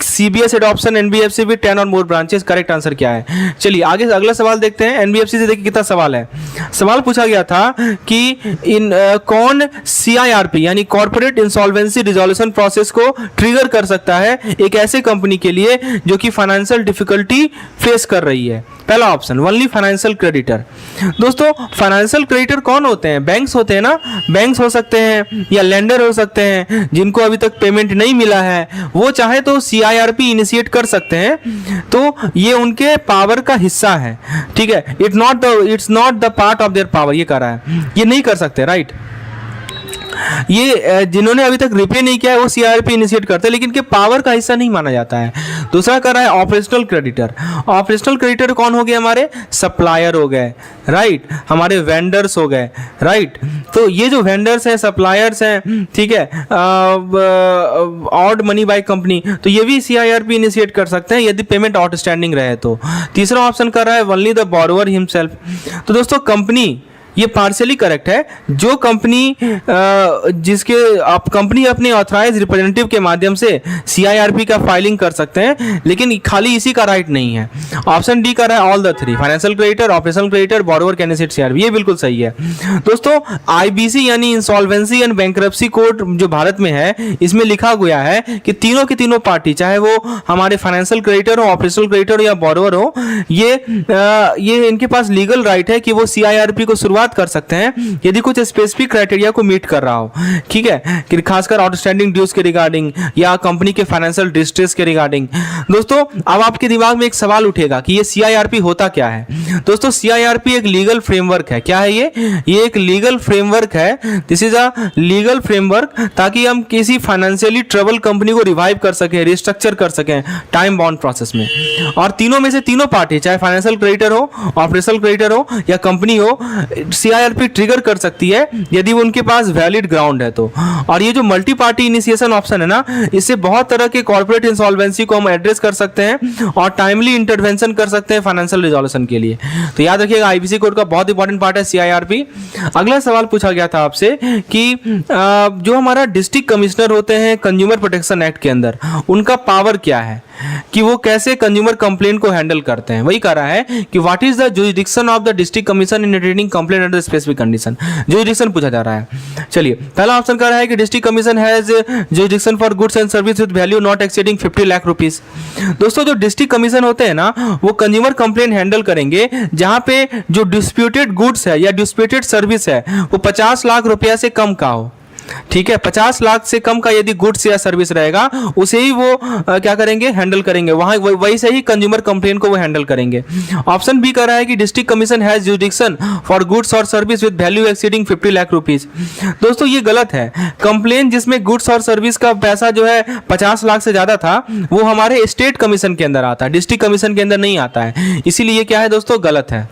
CBS एडॉप्शन NBFC विद 10 और मोर ब्रांचेस करेक्ट आंसर क्या है। चलिए आगे अगला सवाल देखते हैं। NBFC से देखिए कितना सवाल है। सवाल पूछा गया था कि कौन CIRP यानी कॉर्पोरेट इंसॉल्वेंसी रिजोल्यूशन प्रोसेस को ट्रिगर कर सकता है एक ऐसे कंपनी के लिए जो कि फाइनेंशियल डिफिकल्टी फेस कर रही है। पहला ऑप्शन ओनली फाइनेंशियल क्रेडिटर। दोस्तों फाइनेंशियल क्रेडिटर कौन होते हैं, बैंक्स होते हैं ना, बैंक्स हो सकते हैं या लेंडर हो सकते हैं जिनको अभी तक पेमेंट नहीं मिला है, वो चाहे तो CIRP इनिशिएट कर सकते हैं, तो ये उनके पावर का हिस्सा है, ठीक है। It's not the part of their power, ये कह रहा है, ये नहीं कर सकते, राइट। ये जिन्होंने अभी तक रिपे नहीं किया है वो CIRP इनिशिएट करते हैं, लेकिन के पावर का हिस्सा नहीं माना जाता है। दूसरा कर रहा है ऑपरेशनल क्रेडिटर। ऑपरेशनल क्रेडिटर कौन हो गए, हमारे सप्लायर हो गए, राइट, हमारे वेंडर्स हो गए, राइट। तो ये जो वेंडर्स हैं, सप्लायर्स हैं, ठीक है, ऑड मनी बाय कंपनी, तो ये भी CIRP इनिशिएट कर सकते हैं यदि पेमेंट आउटस्टैंडिंग रहे तो। तीसरा ऑप्शन कर रहा है ओनली द बोरोवर हिमसेल्फ। तो दोस्तों कंपनी, ये पार्शियली करेक्ट है, जो कंपनी कंपनी अपने ऑथराइज रिप्रेजेंटेटिव के माध्यम से CIRP का फाइलिंग कर सकते हैं, लेकिन खाली इसी का राइट नहीं है। ऑप्शन डी कर रहा है all the 3, financial creditor, operational creditor, borrower can initiate CIRP, ये बिल्कुल सही है। दोस्तों IBC यानी इंसॉल्वेंसी एंड बैंक्रप्सी कोड जो भारत में है, इसमें लिखा गया है कि तीनों के तीनों पार्टी, चाहे वो हमारे फाइनेंशियल क्रेडिटर हो, ऑपरेशनल क्रेडिटर या बोरोवर हो, ये इनके पास लीगल राइट है कि वो CIRP को शुरुआत कर सकते हैं यदि कुछ स्पेसिफिक क्राइटेरिया को मीट कर रहा हो, ठीक है, कि खासकर आउटस्टैंडिंग ड्यूज के रिगार्डिंग या कंपनी के फाइनेंशियल डिस्ट्रेस के रिगार्डिंग। दोस्तों अब आपके दिमाग में एक सवाल उठेगा कि ये CIRP होता क्या है। दोस्तों CIRP एक लीगल फ्रेमवर्क है। क्या है ये एक लीगल फ्रेमवर्क है। This is a legal framework ताकि हम किसी फाइनेंशियली ट्रबल कंपनी को रिवाइव कर सकें, रिस्ट्रक्चर कर सकें टाइम बाउंड प्रोसेस में। और तीनों में से तीनों पार्टी, चाहे फाइनेंशियल क्रेडिटर हो, ऑपरेशनल क्रेडिटर हो या कंपनी हो, CIRP ट्रिगर कर सकती है यदि वो उनके पास वैलिड ग्राउंड है तो। और ये जो मल्टी पार्टी इनिशिएशन ऑप्शन है ना, इससे बहुत तरह के कॉर्पोरेट इंसॉल्वेंसी को हम एड्रेस कर सकते हैं और टाइमली इंटरवेंशन कर सकते हैं फाइनेंशियल रिजोल्यूशन के लिए। तो याद रखिएगा, IBC कोड का बहुत इंपॉर्टेंट पार्ट है CIRP। अगला सवाल पूछा गया था आपसे कि जो हमारा डिस्ट्रिक्ट कमिश्नर होते हैं कंज्यूमर प्रोटेक्शन एक्ट के अंदर, उनका पावर क्या है कि वो कैसे कंज्यूमर कंप्लेंट को हैंडल करते हैं। वही कह रहा है कि what is the jurisdiction of the district commission in entertaining complaint under specific condition. Jurisdiction पूछा जा रहा है। चलिए, पहला ऑप्शन कह रहा है कि district commission has jurisdiction for goods and service with value not exceeding 50 lakh rupees. दोस्तों, जो डिस्ट्रिक्ट कमीशन होते हैं ना, वो कंज्यूमर कंप्लेंट हैंडल करेंगे जहां पे जो डिस्प्यूटेड गुड्स है या डिस्प्यूटेड सर्विस है वो 50 लाख रुपया से कम का हो। ठीक है, 50 लाख से कम का यदि गुड्स या सर्विस रहेगा उसे ही वो क्या करेंगे, हैंडल करेंगे। वहां वही से ही कंज्यूमर कंप्लेंट को वो हैंडल करेंगे। ऑप्शन बी कर रहा है कि district commission has jurisdiction for goods और service with value exceeding 50 lakh rupees. दोस्तों, ये गलत है। कंप्लेंट जिसमें गुड्स और सर्विस का पैसा जो है 50 लाख से ज्यादा था, वो हमारे स्टेट कमीशन के अंदर आता है, डिस्ट्रिक्ट कमीशन के अंदर नहीं आता है। इसीलिए क्या है दोस्तों, गलत है।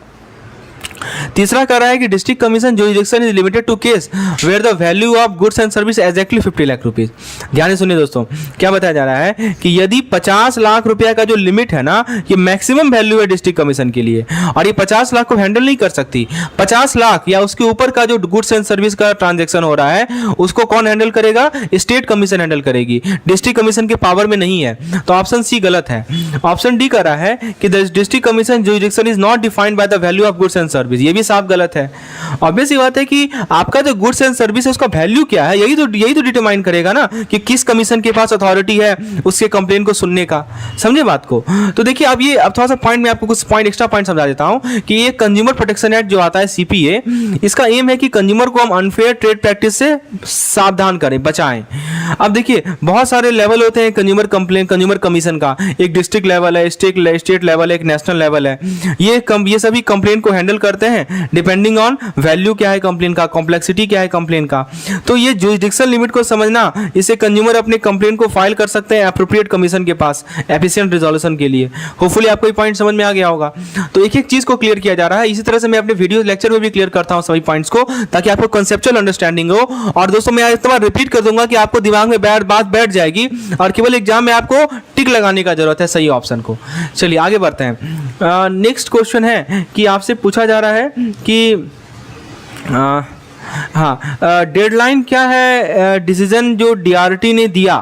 तीसरा कह रहा है कि district commission jurisdiction is limited to case where the value of goods and service exactly 50 lakh rupees. ध्यान से सुनिए दोस्तों, क्या बताया जा रहा है कि यदि 50 लाख रुपया का जो लिमिट है ना, ये मैक्सिमम वैल्यू है डिस्ट्रिक्ट कमीशन के लिए, और ये 50 लाख को हैंडल नहीं कर सकती। 50 लाख या उसके ऊपर का जो गुड्स एंड सर्विस का ट्रांजेक्शन हो रहा है, उसको कौन हैंडल करेगा, स्टेट कमीशन हैंडल करेगी, डिस्ट्रिक्ट कमीशन के पावर में नहीं है। तो ऑप्शन सी गलत है। ऑप्शन डी कह रहा है कि the district commission jurisdiction is not defined by the value of goods and service. ये भी साफ गलत है। ऑब्वियस सी बात है कि आपका जो गुड्स एंड सर्विस है उसका वैल्यू क्या है, यही तो डिटरमाइन करेगा ना कि किस कमीशन के पास अथॉरिटी है उसके कंप्लेन को सुनने का। समझे बात को। तो देखिए, अब थोड़ा सा पॉइंट में आपको कुछ पॉइंट एक्स्ट्रा पॉइंट समझा देता हूं कि ये कंज्यूमर प्रोटेक्शन एक्ट जो आता है CPA, इसका एम है कि कंज्यूमर को हम अनफेयर ट्रेड प्रैक्टिस से सावधान करें, बचाएं। अब देखिए, बहुत सारे लेवल होते हैं कंज्यूमर कंप्लेन, कंज्यूमर कमीशन का। एक डिस्ट्रिक्ट लेवल है, स्टेट लेवल है, एक नेशनल लेवल है। ये सभी कंप्लेन को हैंडल करते हैं डिपेंडिंग ऑन वैल्यू क्या है कंप्लेन का, कॉम्प्लेक्सिटी क्या है कंप्लेन का। तो ये जुरिडिक्शन लिमिट को समझना, इससे कंज्यूमर अपने कंप्लेन को फाइल कर सकते हैं एप्रोप्रिएट कमीशन के पास एफिशिएंट रिजोल्यूशन के लिए। होपफुली आपको ये पॉइंट समझ में आ गया होगा। तो एक एक चीज को क्लियर किया जा रहा है। इसी तरह से मैं अपने वीडियो लेक्चर में भी क्लियर करता हूं सभी पॉइंट्स को, ताकि आपको कंसेप्चुअल अंडरस्टैंडिंग हो। और दोस्तों, मैं एक बार रिपीट कर दूंगा कि आपको दिमाग में बात बैठ जाएगी और केवल एग्जाम में आपको टिक लगाने का जरूरत है सही ऑप्शन को। चलिए आगे बढ़ते हैं। नेक्स्ट क्वेश्चन है कि आपसे पूछा जा रहा है कि डेडलाइन क्या है, डिसीजन जो DRT ने दिया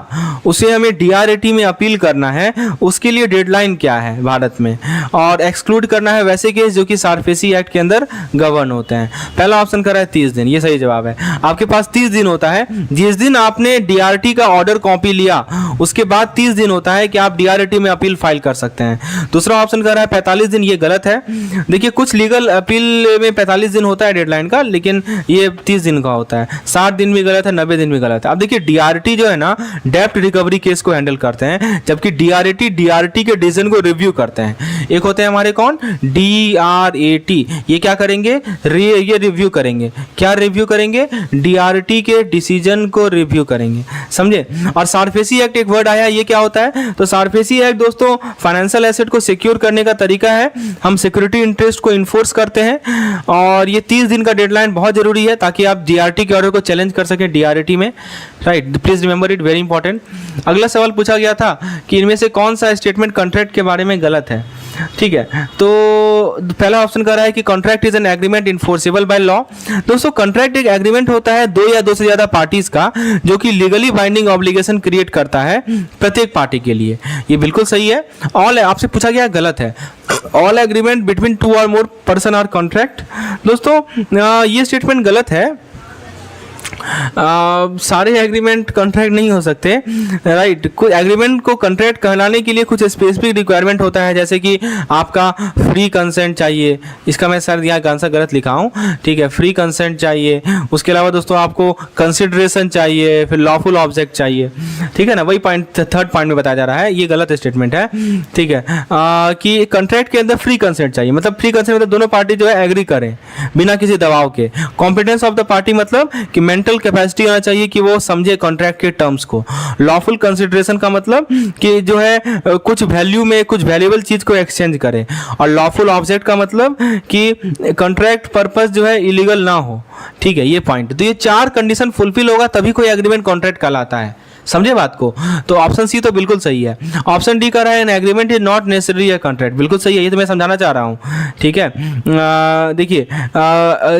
उसे हमें DRAT में अपील करना है, उसके लिए डेडलाइन क्या है भारत में, और एक्सक्लूड करना है वैसे केस जो कि सारफेसी एक्ट के अंदर गवर्न होते हैं। पहला ऑप्शन कर रहा है 30 दिन, ये सही जवाब है। आपके पास 30 दिन होता है, जिस दिन आपने DRT का ऑर्डर कॉपी लिया उसके बाद 30 दिन होता है कि आप DRAT में अपील फाइल कर सकते हैं। दूसरा ऑप्शन कर रहा है 45 दिन, ये गलत है। देखिए, कुछ लीगल अपील में 45 दिन होता है डेडलाइन का, लेकिन ये 30 दिन का होता है। 60 दिन भी गलत है, 90 दिन भी गलत है। अब देखिए, DRT जो है ना, डेप्ट रिकवरी केस को हैंडल करते हैं, जबकि DRT के डिसीजन को रिव्यू करते हैं। एक होते हैं हमारे कौन, DRAT, ये क्या करेंगे, ये रिव्यू करेंगे। क्या रिव्यू करेंगे, DRT के डिसीजन को रिव्यू करेंगे। समझे। और सारफेसी एक्ट एक वर्ड आया, ये क्या होता है, तो सारफेसी एक्ट दोस्तों फाइनेंशियल एसेट को सिक्योर करने का तरीका है। हम सिक्योरिटी इंटरेस्ट को इन्फोर्स करते हैं, और ये 30 दिन का डेडलाइन बहुत जरूरी है ताकि आप DRT के ऑर्डर को चैलेंज कर सकें DRAT में। Right, please remember it, very important. अगला सवाल पूछा गया था कि इनमें से कौन सा स्टेटमेंट कॉन्ट्रैक्ट के बारे में गलत है। ठीक है, तो पहला ऑप्शन कर रहा है कि contract is an agreement enforceable by law. दोस्तों, कॉन्ट्रैक्ट एक एग्रीमेंट होता है दो या दो से ज्यादा पार्टीज का, जो कि लीगली बाइंडिंग ऑब्लिगेशन क्रिएट करता है प्रत्येक पार्टी के लिए। ये बिल्कुल सही है। ऑल आपसे पूछा गया, गलत है। ऑल एग्रीमेंट बिटवीन 2 और मोर पर्सन आर कॉन्ट्रैक्ट। दोस्तों, ये स्टेटमेंट गलत है। सारे एग्रीमेंट कॉन्ट्रैक्ट नहीं हो सकते। राइट, कुछ एग्रीमेंट को कॉन्ट्रैक्ट कहलाने के लिए कुछ स्पेसिफिक रिक्वायरमेंट होता है, जैसे कि आपका फ्री कंसेंट चाहिए। इसका मैं सर यहाँ आंसर गलत लिखा हूँ। ठीक है, फ्री कंसेंट चाहिए। उसके अलावा दोस्तों आपको कंसिडरेशन चाहिए, फिर लॉफुल ऑब्जेक्ट चाहिए। ठीक है ना, वही पॉइंट थर्ड पॉइंट में बताया जा रहा है, ये गलत स्टेटमेंट है। ठीक है, कि कॉन्ट्रैक्ट के अंदर फ्री कंसेंट चाहिए, मतलब फ्री कंसेंट मतलब दोनों पार्टी जो है एग्री करें बिना किसी दबाव के। कॉम्पिटेंस ऑफ द पार्टी मतलब कि मेंटल कैपेसिटी होना चाहिए कि वो समझे कॉन्ट्रैक्ट के टर्म्स को। लॉफुल कंसिडरेशन का मतलब कि जो है कुछ वैल्यू में कुछ वैल्यूएबल चीज को एक्सचेंज करे, और लॉफुल ऑब्जेक्ट का मतलब कि कॉन्ट्रैक्ट पर्पस जो है इलीगल ना हो। ठीक है, ये पॉइंट। तो ये 4 कंडीशन फुलफिल होगा तभी कोई एग्रीमेंट कॉन्ट्रैक्ट कहलाता है। समझे बात को? तो ऑप्शन सी तो बिल्कुल सही है। ऑप्शन डी कर रहा है an agreement is not necessary a contract, बिल्कुल सही है, ये तो मैं समझाना चाह रहा हूँ। ठीक है, देखिए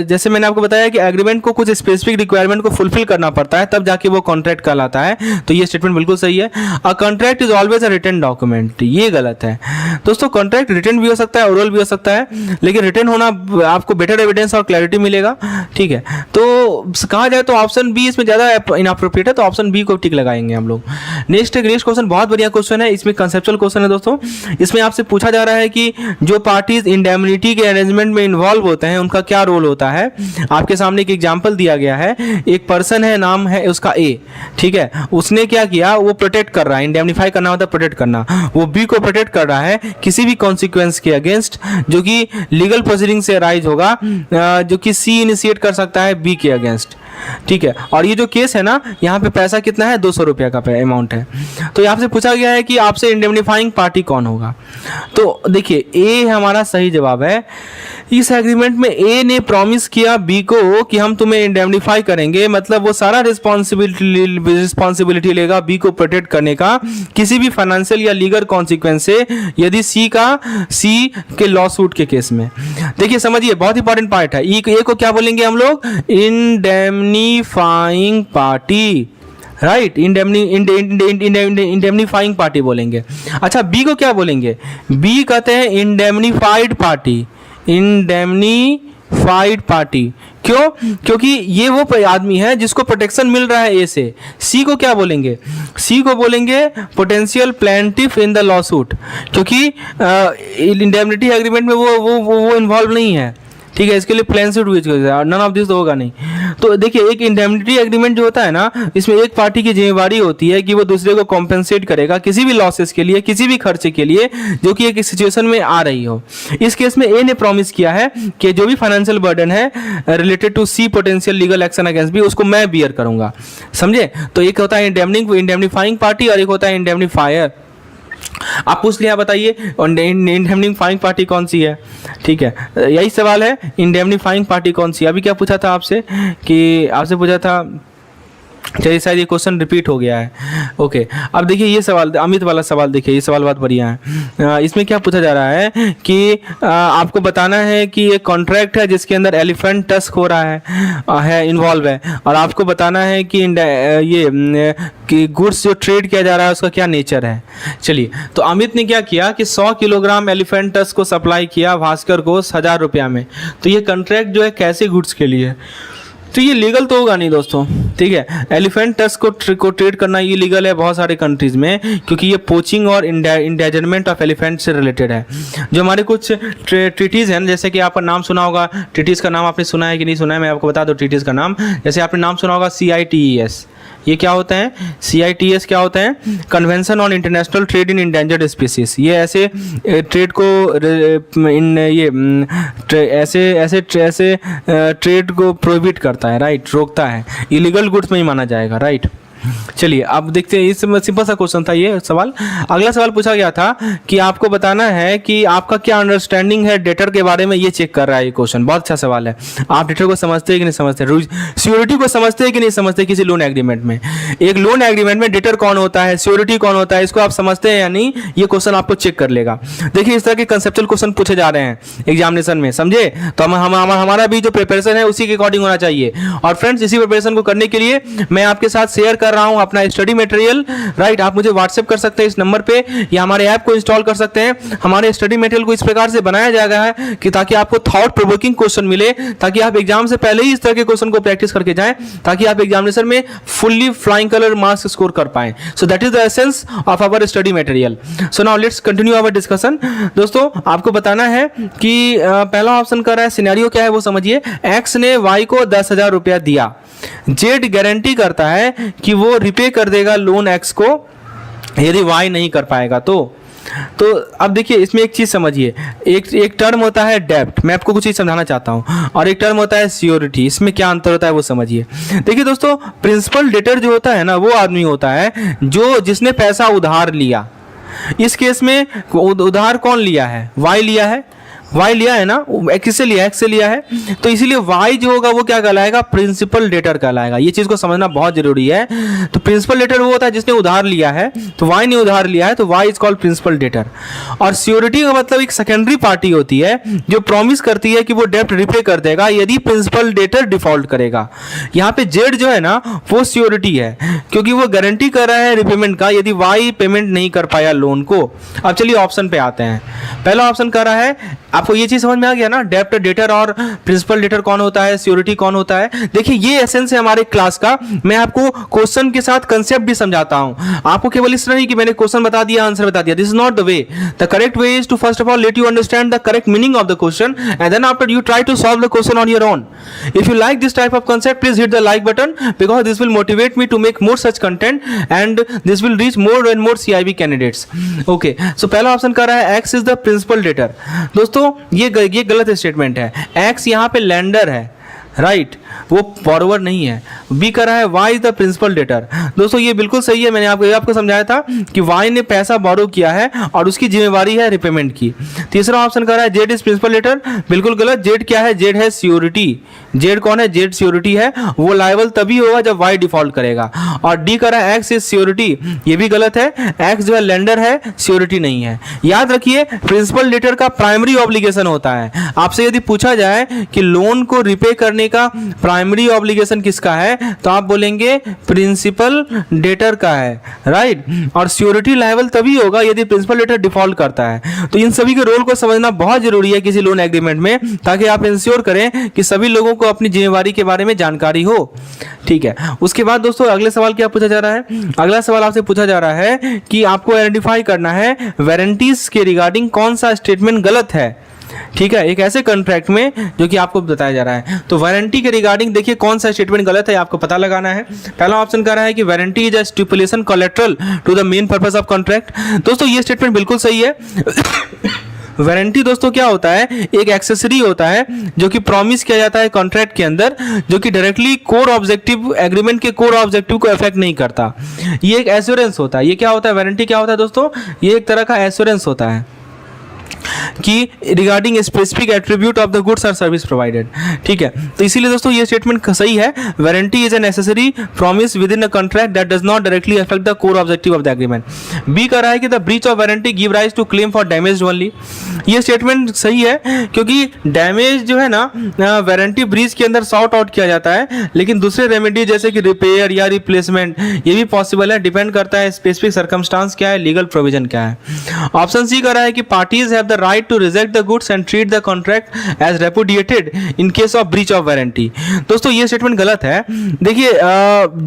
जैसे मैंने आपको बताया कि एग्रीमेंट को कुछ स्पेसिफिक रिक्वायरमेंट को फुलफिल करना पड़ता है तब जाके वो कॉन्ट्रैक्ट कहलाता है, तो ये स्टेटमेंट बिल्कुल सही है। A contract is always a written document, ये गलत है दोस्तों। कॉन्ट्रैक्ट रिटन भी हो सकता है, ओरल भी हो सकता है, लेकिन रिटन होना आपको बेटर एविडेंस और क्लैरिटी मिलेगा। ठीक है, तो कहा जाए तो ऑप्शन बी इसमें ज़्यादा इनअप्रोप्रिएट है, तो ऑप्शन बी को टिक लगाएंगे हम लोग। नेक्स्ट क्वेश्चन बहुत बढ़िया क्वेश्चन है, इसमें कंसेप्चुअल क्वेश्चन है दोस्तों। इसमें आपसे पूछा जा रहा है कि जो पार्टीज इंडेमनिटी के अरेंजमेंट में इन्वॉल्व होते हैं उनका क्या रोल होता है। आपके सामने एक एग्जांपल दिया गया है, एक पर्सन है, नाम है उसका ए। ठीक है, उसने क्या किया, वो प्रोटेक्ट कर रहा है, इंडेमनीफाई करना होता है प्रोटेक्ट करना, वो बी को प्रोटेक्ट कर रहा है किसी भी कॉन्सिक्वेंस के अगेंस्ट जो कि लीगल प्रोसीडिंग से अराइज होगा, जो कि सी इनिशिएट कर सकता है बी के अगेंस्ट। ठीक है, और ये जो केस है ना, यहाँ पे पैसा कितना है, 200 रुपया का अमाउंट है। तो यहाँ से पूछा गया है कि आपसे इंडेमनीफाइंग पार्टी कौन होगा। तो देखिए ए हमारा सही जवाब है। इस एग्रीमेंट में ए ने प्रॉमिस किया बी को कि हम तुम्हें इंडेमनीफाई करेंगे, मतलब वो सारा रिस्पॉन्सिबिलिटी लेगा बी को प्रोटेक्ट करने का किसी भी फाइनेंशियल या लीगल कॉन्सिक्वेंस से, यदि सी के लॉ सूट के केस में। देखिए समझिए, बहुत इंपॉर्टेंट पार्ट है। ए को क्या बोलेंगे हम लोग, इंडेमनीफाइंग पार्टी, राइट, इंडेमनीफाइंग पार्टी बोलेंगे। अच्छा, बी को क्या बोलेंगे, बी कहते हैं इंडेमनीफाइड पार्टी, इंडेमनीफाइड पार्टी। क्यों? क्योंकि ये वो आदमी है जिसको प्रोटेक्शन मिल रहा है ए से। सी को क्या बोलेंगे, सी को बोलेंगे potential plaintiff in the law suit, क्योंकि इंडेमनिटी एग्रीमेंट में वो इन्वॉल्व नहीं है। ठीक है, इसके लिए प्लान सूट यूज करते हैं, नन ऑफ दिस तो होगा नहीं। तो देखिए, एक इंडेमनिटी एग्रीमेंट जो होता है ना, इसमें एक पार्टी की जिम्मेदारी होती है कि वो दूसरे को कॉम्पेंसेट करेगा किसी भी लॉसेस के लिए, किसी भी खर्चे के लिए जो कि एक सिचुएशन में आ रही हो। इस केस में ए ने प्रॉमिस किया है कि जो भी फाइनेंशियल बर्डन है related to C potential legal action against B, उसको मैं बियर करूंगा। समझे? तो एक होता है इंडेमनीफाइंग पार्टी और एक होता है इंडेमनीफायर। आप पूछ लिया, बताइए इंडेमनीफाइंग पार्टी कौन सी है। ठीक है, यही सवाल है, इंडेमनीफाइंग पार्टी कौन सी। अभी क्या पूछा था आपसे कि आपसे पूछा था, चलिए शायद ये क्वेश्चन रिपीट हो गया है। ओके, अब देखिए ये सवाल, अमित वाला सवाल देखिए, ये सवाल बहुत बढ़िया है। इसमें क्या पूछा जा रहा है कि आपको बताना है कि ये कॉन्ट्रैक्ट है जिसके अंदर एलिफेंट टस्क हो रहा है इन्वॉल्व है, और आपको बताना है कि ये कि गुड्स जो ट्रेड किया जा रहा है उसका क्या नेचर है। चलिए, तो अमित ने क्या किया कि 100 किलोग्राम एलिफेंट टस्क को सप्लाई किया भास्कर को 1000 रुपया में। तो ये कॉन्ट्रैक्ट जो है कैसे गुड्स के लिए, तो ये लीगल तो होगा नहीं दोस्तों। ठीक है, एलिफेंट टस्क को ट्रेड करना ये लीगल है बहुत सारे कंट्रीज में, क्योंकि ये पोचिंग और इंडेंजरमेंट ऑफ एलिफेंट से रिलेटेड है। जो हमारे कुछ ट्रीटीज हैं, जैसे कि आपका नाम सुना होगा, ट्रीटीज का नाम आपने सुना है कि नहीं सुना है, मैं आपको बता दूं ट्रीटीज का नाम। जैसे आपने नाम सुना होगा CITES, ये क्या होता है, CITES क्या होता है, convention on international trade in endangered species. ये ऐसे ट्रेड को ऐसे ट्रेड को प्रोहिबिट करता है, राइट, रोकता है, इलीगल गुड्स में ही माना जाएगा, राइट। चलिए अब देखते हैं, इस सिंपल सा क्वेश्चन था ये सवाल। अगला सवाल पूछा गया था कि आपको बताना है कि आपका क्या अंडरस्टैंडिंग है डेटर के बारे में, ये चेक कर रहा है ये क्वेश्चन। बहुत अच्छा सवाल है, आप डेटर को समझते हैं कि नहीं समझते, श्योरिटी को समझते हैं कि नहीं समझते किसी लोन एग्रीमेंट में। एक लोन एग्रीमेंट में डेटर कौन होता है, श्योरिटी कौन होता है, इसको आप समझते हैं या नहीं, ये क्वेश्चन आपको चेक कर लेगा। देखिए इस तरह के कंसेप्चुअल क्वेश्चन पूछे जा रहे हैं एग्जामिनेशन में, समझे। तो हमारा भी जो प्रिपरेशन है उसी के अकॉर्डिंग होना चाहिए। और फ्रेंड्स, इसी प्रिपरेशन को करने के लिए मैं आपके साथ शेयर कर रहा हूं अपना स्टडी मटेरियल, राइट। आप मुझे व्हाट्सएप कर सकते हैं इस नंबर पे, या हमारे ऐप को इंस्टॉल कर सकते हैं। हमारे स्टडी मटेरियल को इस प्रकार से बनाया जाएगा है कि ताकि आपको थॉट प्रोवोकिंग क्वेश्चन मिले, ताकि आप एग्जाम से पहले ही इस तरह के क्वेश्चन को प्रैक्टिस करके जाएं, ताकि आप एग्जामिनेशन में fully flying colour marks score कर पाएं। So that is the essence of our study material. So now let's continue our discussion. दोस्तों आपको बताना है कि पहला ऑप्शन कर रहा है, सिनेरियो क्या है वो समझिए। एक्स ने वाई को 10,000 रुपया दिया, जेड गारंटी करता है कि वो रिपे कर देगा लोन एक्स को यदि वाई नहीं कर पाएगा तो। तो अब देखिए इसमें एक चीज़ समझिए, एक टर्म होता है डेब्ट, मैं आपको कुछ चीज़ समझाना चाहता हूँ, और एक टर्म होता है सियोरिटी। इसमें क्या अंतर होता है वो समझिए। देखिए दोस्तों, प्रिंसिपल डेटर जो होता है ना, वो आदमी होता है जो जिसने पैसा उधार लिया। इस केस में उधार कौन लिया है? वाई लिया है, वाई लिया है ना, एक्स से लिया, एक्स से लिया है, तो इसीलिए वाई जो होगा वो क्या कहलाएगा? प्रिंसिपल डेटर कहलाएगा। ये चीज़ को समझना बहुत जरूरी है। तो प्रिंसिपल डेटर वो होता है जिसने उधार लिया है, तो वाई ने उधार लिया है, तो Y is called principal debtor. और सियोरिटी का मतलब एक सेकेंडरी पार्टी होती है जो प्रॉमिस करती है कि वो डेप्ट रिपे कर देगा यदि प्रिंसिपल डेटर डिफॉल्ट करेगा। यहाँ पे जेड जो है ना वो सियोरिटी है, क्योंकि वो गारंटी कर रहा है रिपेमेंट का यदि वाई पेमेंट नहीं कर पाया लोन को। अब चलिए ऑप्शन पे आते हैं। पहला ऑप्शन कर रहा है, आपको ये चीज समझ में आ गया ना, डेप्ट डेटर और प्रिंसिपल डेटर कौन होता है, सियोरिटी कौन होता है। देखिए ये एसेंस है हमारे क्लास का। मैं आपको क्वेश्चन के साथ कंसेप्ट भी समझाता हूं, आपको केवल इस तरह नहीं कि मैंने क्वेश्चन बता दिया आंसर बता दिया। This is not the way. The correct way is to first of all let you understand the correct meaning of the question and then after you try to solve the question on your own. If you like this type of concept, please hit the like button because this will motivate me to make more such content and this will reach more and more CIB candidates. Okay, so पहला option कर रहा है X is the principal debtor। दोस्तों ये गलत statement है। X यहाँ पे लैंडर है, राइट, वो बॉरोवर नहीं है। बी कर रहा है Y is the principal debtor. दोस्तों ये बिल्कुल सही है, मैंने आपको समझाया था कि वाई ने पैसा बोरो किया है और उसकी जिम्मेवारी है रिपेमेंट की। तीसरा ऑप्शन कर रहा है जेड इज प्रिंसिपल डेटर, बिल्कुल गलत। जेड क्या है? जेड है सियोरिटी। जेड कौन है? जेड सियोरिटी है, वो लायबल तभी होगा जब वाई डिफॉल्ट करेगा। और डी कर रहा है एक्स इज सियोरिटी, ये भी गलत है। एक्स जो है लेंडर है, सियोरिटी नहीं है। याद रखिए प्रिंसिपल डेटर का प्राइमरी ऑब्लिगेशन होता है। आपसे यदि पूछा जाए कि लोन को रिपे करने का प्राइमरी ऑब्लिगेशन किसका है, तो आप बोलेंगे प्रिंसिपल डेटर का है, राइट। और सियोरिटी लायबल तभी होगा यदि प्रिंसिपल डेटर डिफॉल्ट करता है। तो इन सभी के रोल को समझना बहुत जरूरी है किसी लोन एग्रीमेंट में, ताकि आप इंश्योर करें कि सभी लोगों को अपनी जिम्मेवारी के बारे में जानकारी हो। ठीक है, उसके बाद दोस्तों अगले सवाल क्या पूछा जा रहा है? अगला सवाल आपसे पूछा जा रहा है कि आपको आइडेंटिफाई करना है वारंटीज के रिगार्डिंग कौन सा स्टेटमेंट गलत है। ठीक है, एक ऐसे कॉन्ट्रैक्ट में जो कि आपको बताया जा रहा है। तो वारंटी के रिगार्डिंग देखिए कौन सा स्टेटमेंट गलत है, आपको पता लगाना है। पहला ऑप्शन कह रहा है कि warranty is a stipulation collateral to the main purpose of contract. दोस्तों ये स्टेटमेंट बिल्कुल सही है। वारंटी दोस्तों क्या होता है? एक एक्सेसरी होता है जो कि प्रॉमिस किया जाता है कॉन्ट्रैक्ट के अंदर, जो कि डायरेक्टली कोर ऑब्जेक्टिव एग्रीमेंट के कोर ऑब्जेक्टिव को अफेक्ट नहीं करता। ये एक एश्योरेंस होता है। ये क्या होता है? वारंटी क्या होता है दोस्तों? ये एक तरह का एश्योरेंस होता है कि regarding specific attribute of the goods और सर्विस प्रोवाइडेड। ठीक है, तो इसीलिए दोस्तों ये स्टेटमेंट सही है। Warranty is a necessary promise with in a contract that does not directly affect the core objective of the agreement. B कर रहा है कि the breach of warranty give rise to claim for damage only. ये statement सही है, क्योंकि damage जो है ना वारंटी ब्रीच के अंदर सॉर्ट आउट किया जाता है, लेकिन दूसरे रेमेडी जैसे कि रिपेयर या रिप्लेसमेंट ये भी पॉसिबल है। डिपेंड करता है स्पेसिफिक सर्कमस्टांस क्या है, लीगल प्रोविजन क्या है। ऑप्शन सी कर रहा है कि parties have the right to reject the goods and treat the contract as repudiated in case of breach of warranty। दोस्तों ये स्टेटमेंट गलत है। देखिए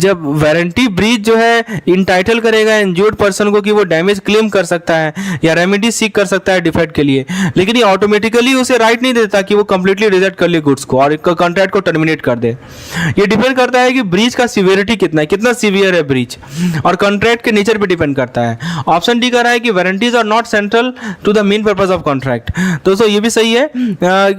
जब वारंटी ब्रीच जो है इंटाइटल करेगा इंज्योर्ड पर्सन को कि वो डैमेज क्लेम कर सकता है या रेमेडी सीक कर सकता है डिफेक्ट के लिए, लेकिन ये ऑटोमेटिकली उसे राइट नहीं देता कि वो कंप्लीटली रिजेक्ट कर ले गुड्स को और कॉन्ट्रैक्ट को टर्मिनेट कर दे। ये डिपेंड करता है कि ब्रीच का सीवियरिटी कितना है, कितना सीवियर है ब्रीच, और कॉन्ट्रैक्ट के नेचर पे डिपेंड करता है। ऑप्शन डी का रहा है कि warranties are not central to the main purpose of contract. दोस्तों ये भी सही है।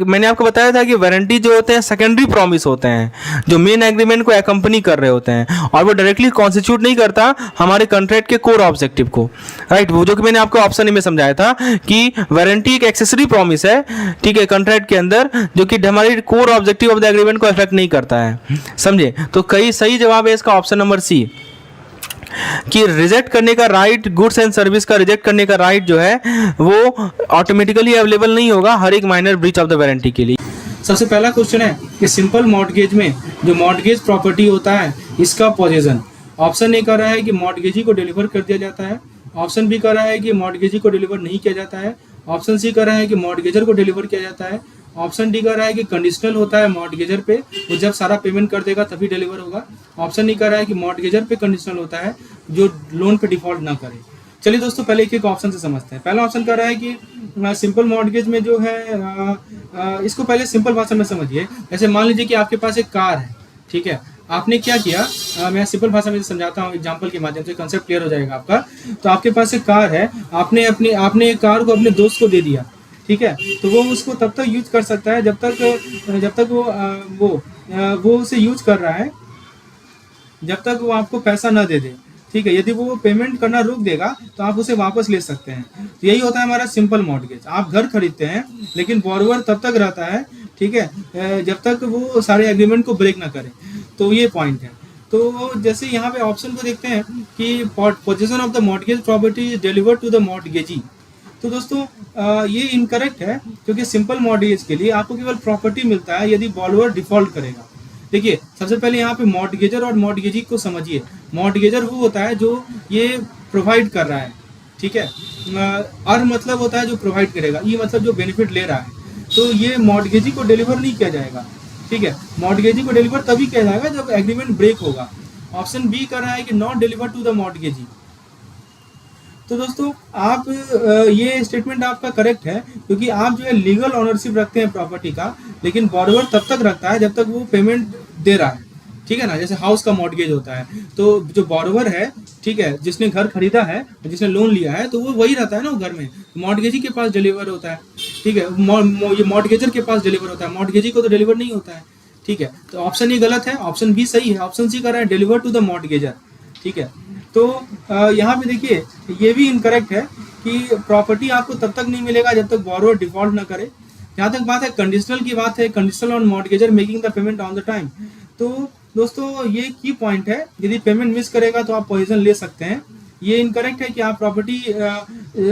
मैंने आपको बताया था कि वारंटी जो होते हैं सेकेंडरी प्रॉमिस होते हैं जो मेन एग्रीमेंट को एक्कम्पनी कर रहे होते हैं, और वो डायरेक्टली कॉन्स्टिट्यूट नहीं करता हमारे कॉन्ट्रैक्ट के कोर ऑब्जेक्टिव को, राइट। वो जो कि मैंने आपको ऑप्शन में समझाया था कि वारंटी एक एक्सेसरी प्रॉमिस है, ठीक है, कॉन्ट्रैक्ट के अंदर, जो कि हमारी core objective of the agreement को अफेक्ट नहीं करता है। समझे? तो कई सही जवाब है इसका ऑप्शन नंबर सी, कि रिजेक्ट करने का राइट, गुड्स एंड सर्विस का रिजेक्ट करने का राइट जो है वो ऑटोमेटिकली अवेलेबल नहीं होगा हर एक minor breach of the warranty के लिए। सबसे पहला क्वेश्चन है कि सिंपल मॉर्टगेज में जो मॉर्टगेज प्रॉपर्टी होता है इसका पोजीशन। ऑप्शन ए कर रहा है कि मॉर्टगेजी को डिलीवर कर दिया जाता है। ऑप्शन बी कर रहा है कि मॉर्टगेजी को डिलीवर नहीं किया जाता है। ऑप्शन सी कर रहा है कि मॉर्टगेजर को डिलीवर किया जाता है। ऑप्शन डी कर रहा है कि कंडीशनल होता है मॉर्टगेजर पे, वो जब सारा पेमेंट कर देगा तभी डिलीवर होगा। ऑप्शन डी कर रहा है कि मॉर्टगेजर पे कंडीशनल होता है जो लोन पे डिफॉल्ट ना करे। चलिए दोस्तों पहले एक ऑप्शन से समझते हैं। पहला ऑप्शन कर रहा है कि सिंपल मॉर्टगेज में जो है इसको पहले सिंपल भाषा में समझिए। जैसे मान लीजिए कि आपके पास एक कार है, ठीक है, आपने क्या किया, मैं सिंपल भाषा में समझाता हूँ एग्जांपल के माध्यम से, कंसेप्ट क्लियर हो जाएगा आपका। तो आपके पास एक कार है, आपने एक कार को अपने दोस्त को दे दिया, ठीक है। तो वो उसको तब तक यूज कर सकता है जब तक वो उसे यूज कर रहा है जब तक वो आपको पैसा ना दे दे, ठीक है। यदि वो पेमेंट करना रोक देगा तो आप उसे वापस ले सकते हैं। तो यही होता है हमारा सिंपल मॉर्गेज। आप घर खरीदते हैं लेकिन बोरोवर तब तक रहता है, ठीक है, जब तक वो सारे एग्रीमेंट को ब्रेक ना करे। तो ये पॉइंट है। तो जैसे यहाँ पे ऑप्शन को देखते हैं कि possession of the mortgage property is delivered to the mortgagee. तो दोस्तों ये इनकरेक्ट है, क्योंकि सिंपल मॉर्गेज के लिए आपको केवल प्रॉपर्टी मिलता है यदि बॉरोवर डिफॉल्ट करेगा। देखिए सबसे पहले यहाँ पे मॉर्गेजर और मॉर्गेजी को समझिए। मॉर्गेजर वो होता है जो ये प्रोवाइड कर रहा है, ठीक है। और मतलब होता है जो प्रोवाइड करेगा, ये मतलब जो बेनिफिट ले रहा है। तो ये मॉर्गेजी को डिलीवर नहीं किया जाएगा, ठीक है। मॉर्गेजी को डिलीवर तभी किया जाएगा जब एग्रीमेंट ब्रेक होगा। ऑप्शन बी कर रहा है कि not deliver to the mortgagee. तो दोस्तों आप ये स्टेटमेंट आपका करेक्ट है, क्योंकि आप जो है लीगल ऑनरशिप रखते हैं प्रॉपर्टी का, लेकिन बॉरोवर तब तक रखता है जब तक वो पेमेंट दे रहा है, ठीक है ना। जैसे हाउस का मॉर्गेज होता है, तो जो बॉरोवर है, ठीक है, जिसने घर खरीदा है, जिसने लोन लिया है, तो वो वही रहता है ना वो घर में। मॉर्गेजी के पास डिलीवर होता है, ठीक है। ये मॉर्गेजर के पास डिलीवर होता है, मॉर्गेजी को तो डिलीवर नहीं होता है, ठीक है। तो ऑप्शन ये गलत है, ऑप्शन बी सही है। ऑप्शन सी कर रहा है डिलीवर टू द मॉर्गेजर, ठीक है। तो यहाँ पे देखिए ये भी इनकरेक्ट है कि प्रॉपर्टी आपको तब तक नहीं मिलेगा जब तक बोरोवर डिफॉल्ट ना करे। जहाँ तक बात है कंडीशनल की बात है, conditional on mortgagor making the payment on the time. तो दोस्तों ये की पॉइंट है, यदि पेमेंट मिस करेगा तो आप पोजीशन ले सकते हैं। ये इनकरेक्ट है कि आप प्रॉपर्टी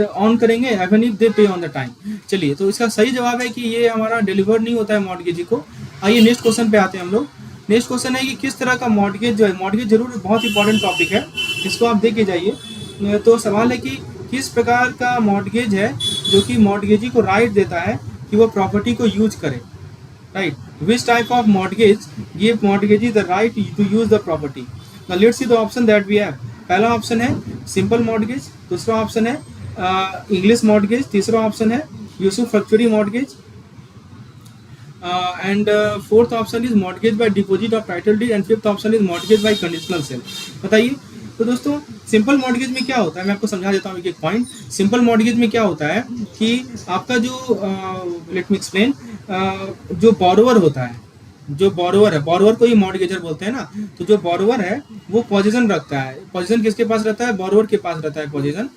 ऑन करेंगे एवन इफ दे पे ऑन द टाइम। चलिए, तो इसका सही जवाब है कि ये हमारा डिलीवर नहीं होता है मॉर्गेजी को। आइए नेक्स्ट क्वेश्चन पे आते हैं हम लोग। नेक्स्ट क्वेश्चन है कि किस तरह का मॉर्गेज जो है, मॉर्गेज जरूर बहुत इंपॉर्टेंट टॉपिक है, इसको आप देख के जाइए। तो सवाल है कि किस प्रकार का मॉर्गेज है जो कि मॉर्गेजी को राइट देता है कि वो प्रॉपर्टी को यूज करे, right. Which type of mortgage give mortgagee the right to use the property. Now let's see the option that we have. पहला ऑप्शन है सिंपल मॉर्गेज, दूसरा ऑप्शन है इंग्लिश मॉर्गेज, तीसरा ऑप्शन है usufructuary mortgage, and fourth option is mortgage by deposit of title deed and fifth option is mortgage by conditional sale। बताइए। तो दोस्तों simple mortgage में क्या होता है, मैं आपको समझा देता हूँ एक पॉइंट। सिंपल मॉर्गेज में क्या होता है कि आपका जो लेट मी एक्सप्लेन, जो बोरोवर होता है, जो बोरोवर है, बोरोवर को ही मॉर्गेजर बोलते हैं ना। तो जो बोरोवर है वो पोजीशन रखता है। पोजीशन किसके पास रहता है? बोरोवर के पास रहता है पोजीशन,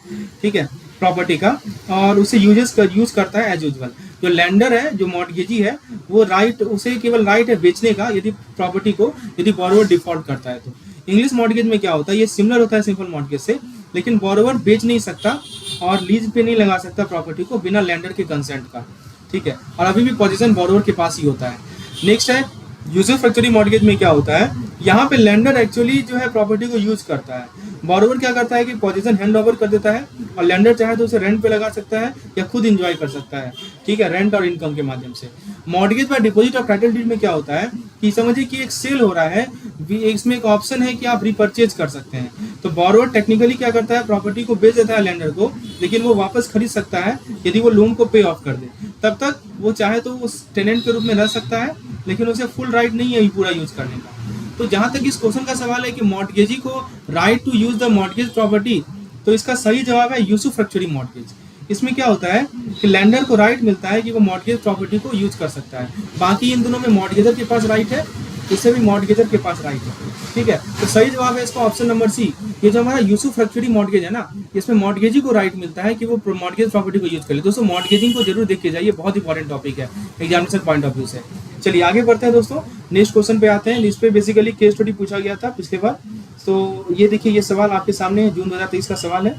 ठीक है, प्रॉपर्टी का, और उसे यूज करता है एज यूजुअल। जो लैंडर है, जो मॉर्गेजी है, वो राइट, उसे केवल राइट है बेचने का यदि प्रॉपर्टी को, यदि बोरोवर डिफॉल्ट करता है तो। इंग्लिश मॉर्गेज में क्या होता है, ये सिमिलर होता है सिंपल मॉर्गेज से, लेकिन बोरोवर बेच नहीं सकता और लीज पे नहीं लगा सकता प्रॉपर्टी को बिना लैंडर के कंसेंट का, ठीक है। और अभी भी पोजीशन बोरोवर के पास ही होता है। नेक्स्ट है यूसुफैक्चरी मॉर्गेज में क्या होता है, यहाँ पे लैंडर एक्चुअली जो है प्रॉपर्टी को यूज करता है। बोरोवर क्या करता है कि पोजीशन हैंड ओवर कर देता है, और लैंडर चाहे तो उसे रेंट पे लगा सकता है या खुद एंजॉय कर सकता है, ठीक है, रेंट और इनकम के माध्यम से। Mortgage by deposit of title deed में क्या होता है कि समझिए कि एक सेल हो रहा है, इसमें एक ऑप्शन है कि आप रिपर्चेज कर सकते हैं। तो बोरोवर टेक्निकली क्या करता है, प्रॉपर्टी को बेच देता है लैंडर को, लेकिन वो वापस खरीद सकता है यदि वो लोन को पे ऑफ कर दे। तब तक वो चाहे तो उस टेनेंट के रूप में रह सकता है, लेकिन उसे फुल राइट नहीं है पूरा यूज करने का। तो जहां तक इस क्वेश्चन का सवाल है कि मॉर्गेजी को right to use the mortgage property, तो इसका सही जवाब है यूसुफैक्चरी मॉर्गेज। इसमें क्या होता है कि लैंडर को राइट मिलता है कि वो मॉर्गेज प्रॉपर्टी को यूज कर सकता है। बाकी इन दोनों में मॉर्गेजर के पास राइट है, इससे भी मॉर्गेजर के पास राइट है, ठीक है। तो सही जवाब है इसका ऑप्शन नंबर सी। ये जो हमारा यूसुफैक्चरी मॉर्गेज है ना, इसमें मॉर्गेजी को राइट मिलता है कि वो मॉर्गेज प्रॉपर्टी को यूज कर ले। दोस्तों मॉर्गेजिंग को जरूर देख के जाइए, बहुत इंपॉर्टेंट टॉपिक है एग्जामिनेशन पॉइंट ऑफ व्यू से। चलिए आगे बढ़ते हैं दोस्तों, नेक्स्ट क्वेश्चन पे आते हैं। इस पे बेसिकली केस स्टडी पूछा गया था पिछले बार। तो ये देखिए, ये सवाल आपके सामने है, जून 2023 का सवाल है।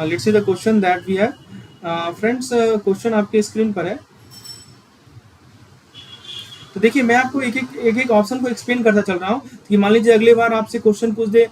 Let's see the question that we have. Friends question आपके स्क्रीन पर है। तो देखिए मैं आपको एक ऑप्शन को एक्सप्लेन करता चल रहा हूँ कि मान लीजिए अगली बार आपसे क्वेश्चन पूछ दे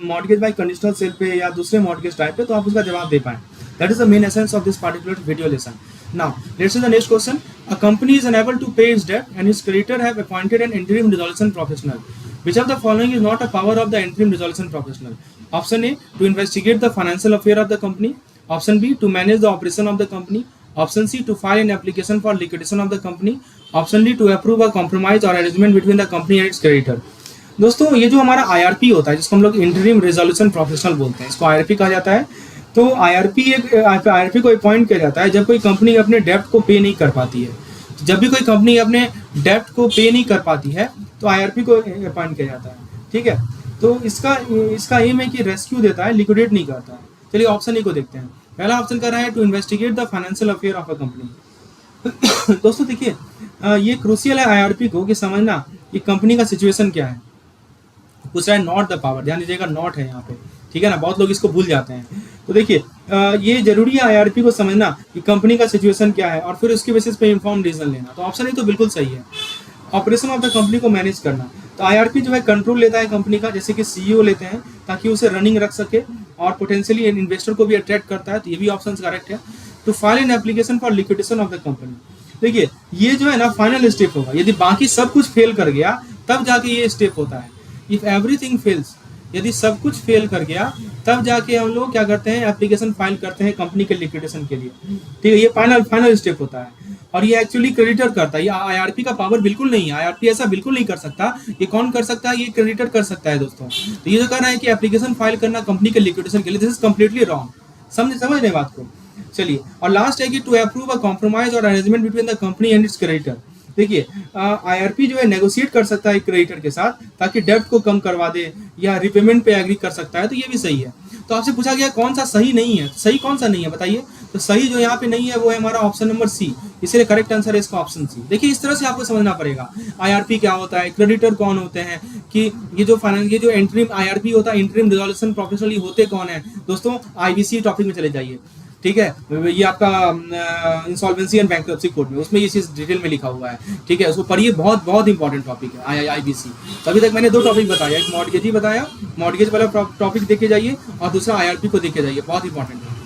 मॉर्गेज बाय कंडीशनल सेल पे या दूसरे मॉर्गेज टाइप पे, तो आप उसका जवाब दे पाएं। That is the main essence of this particular video lesson. Now, let's see the next question. A company is unable to pay its debt and its creditor have appointed an interim resolution professional. Which of the following is not a power of the interim resolution professional? Option A, to investigate the financial affair of the company. Option B, to manage the operation of the company. Option C to file an application for liquidation of the company, option D to approve a compromise और arrangement between the company and its creditor. दोस्तों ये जो हमारा IRP होता है जिसको हम लोग इंटरिम रेजोल्यूशन प्रोफेशनल बोलते हैं, इसको IRP कहा जाता है। तो IRP को अपॉइंट किया जाता है जब कोई कंपनी अपने डेब्ट को पे नहीं कर पाती है। जब भी कोई कंपनी अपने डेब्ट को पे नहीं कर पाती है तो IRP को अपॉइंट किया जाता है, ठीक है। तो इसका एम है कि रेस्क्यू देता है, लिक्विडेट नहीं करता है। चलिए ऑप्शन ए को देखते हैं। पहला ऑप्शन कर रहा है to investigate the financial affair of a company. दोस्तों देखिए ये क्रूशियल है IRP को कि समझना कि कंपनी का सिचुएशन क्या है। पूछ रहा है नॉट द पावर, ध्यान दीजिएगा नॉट है यहाँ पे, ठीक है ना, बहुत लोग इसको भूल जाते हैं। तो देखिए ये जरूरी है IRP को समझना कि कंपनी का सिचुएशन क्या है और फिर उसके बेसिस पे इन्फॉर्म डिसीजन लेना। तो ऑप्शन ए तो बिल्कुल सही है। ऑपरेशन ऑफ द कंपनी को मैनेज करना, तो IRP जो है कंट्रोल लेता है कंपनी का, जैसे कि CEO लेते हैं ताकि उसे रनिंग रख सके और पोटेंशियली इन्वेस्टर को भी अट्रैक्ट करता है। तो ये भी ऑप्शन करेक्ट है। To file an application for liquidation of the company, देखिए ये जो है ना फाइनल स्टेप होगा। यदि बाकी सब कुछ फेल कर गया तब जाके ये स्टेप होता है। इफ एवरीथिंग फेल्स, यदि सब कुछ फेल कर गया तब जाके हम लोग क्या करते हैं, एप्लीकेशन फाइल करते हैं कंपनी के लिक्विडेशन के लिए, ठीक है। ये फाइनल स्टेप होता है और ये एक्चुअली क्रेडिटर करता है। ये IRP का पावर बिल्कुल नहीं है। IRP ऐसा बिल्कुल नहीं कर सकता। ये कौन कर सकता है, ये क्रेडिटर कर सकता है दोस्तों। तो ये जो कर रहा है कि एप्लीकेशन फाइल करना कंपनी के लिक्विडेशन के लिए, दिस इज कम्प्लीटली रॉन्ग। समझ रहे बात को। चलिए और लास्ट है कि टू अप्रूव अ कॉम्प्रोमाइज और arrangement between the company and its creditor. देखिए IRP जो है नेगोशिएट कर सकता है क्रेडिटर के साथ ताकि डेब्ट को कम करवा दे या रिपेमेंट पे एग्री कर सकता है। तो ये भी सही है। तो आपसे पूछा गया कौन सा सही नहीं है, सही कौन सा नहीं है बताइए। तो सही जो यहाँ पे नहीं है वो है हमारा ऑप्शन नंबर सी, इसलिए करेक्ट आंसर है इसका ऑप्शन सी। देखिए इस तरह से आपको समझना पड़ेगा IRP क्या होता है, क्रेडिटर कौन होते हैं, कि ये जो इंटरिम IRP होता है, इंटरिम रिजोल्यूशन प्रोफेशनली होते कौन है दोस्तों। IBC टॉपिक में चले जाइए, ठीक है। ये आपका इंसॉल्वेंसी एंड बैंक्रप्सी कोड में, उसमें ये चीज़ डिटेल में लिखा हुआ है, ठीक है। उसको पढ़िए, बहुत बहुत इंपॉर्टेंट टॉपिक है IBC। तो अभी तक मैंने 2 टॉपिक बताया, एक मॉर्टगेज ही बताया, मॉर्टगेज वाला टॉपिक देखे जाइए और दूसरा IRP को देखे जाइए, बहुत इंपॉर्टेंट है।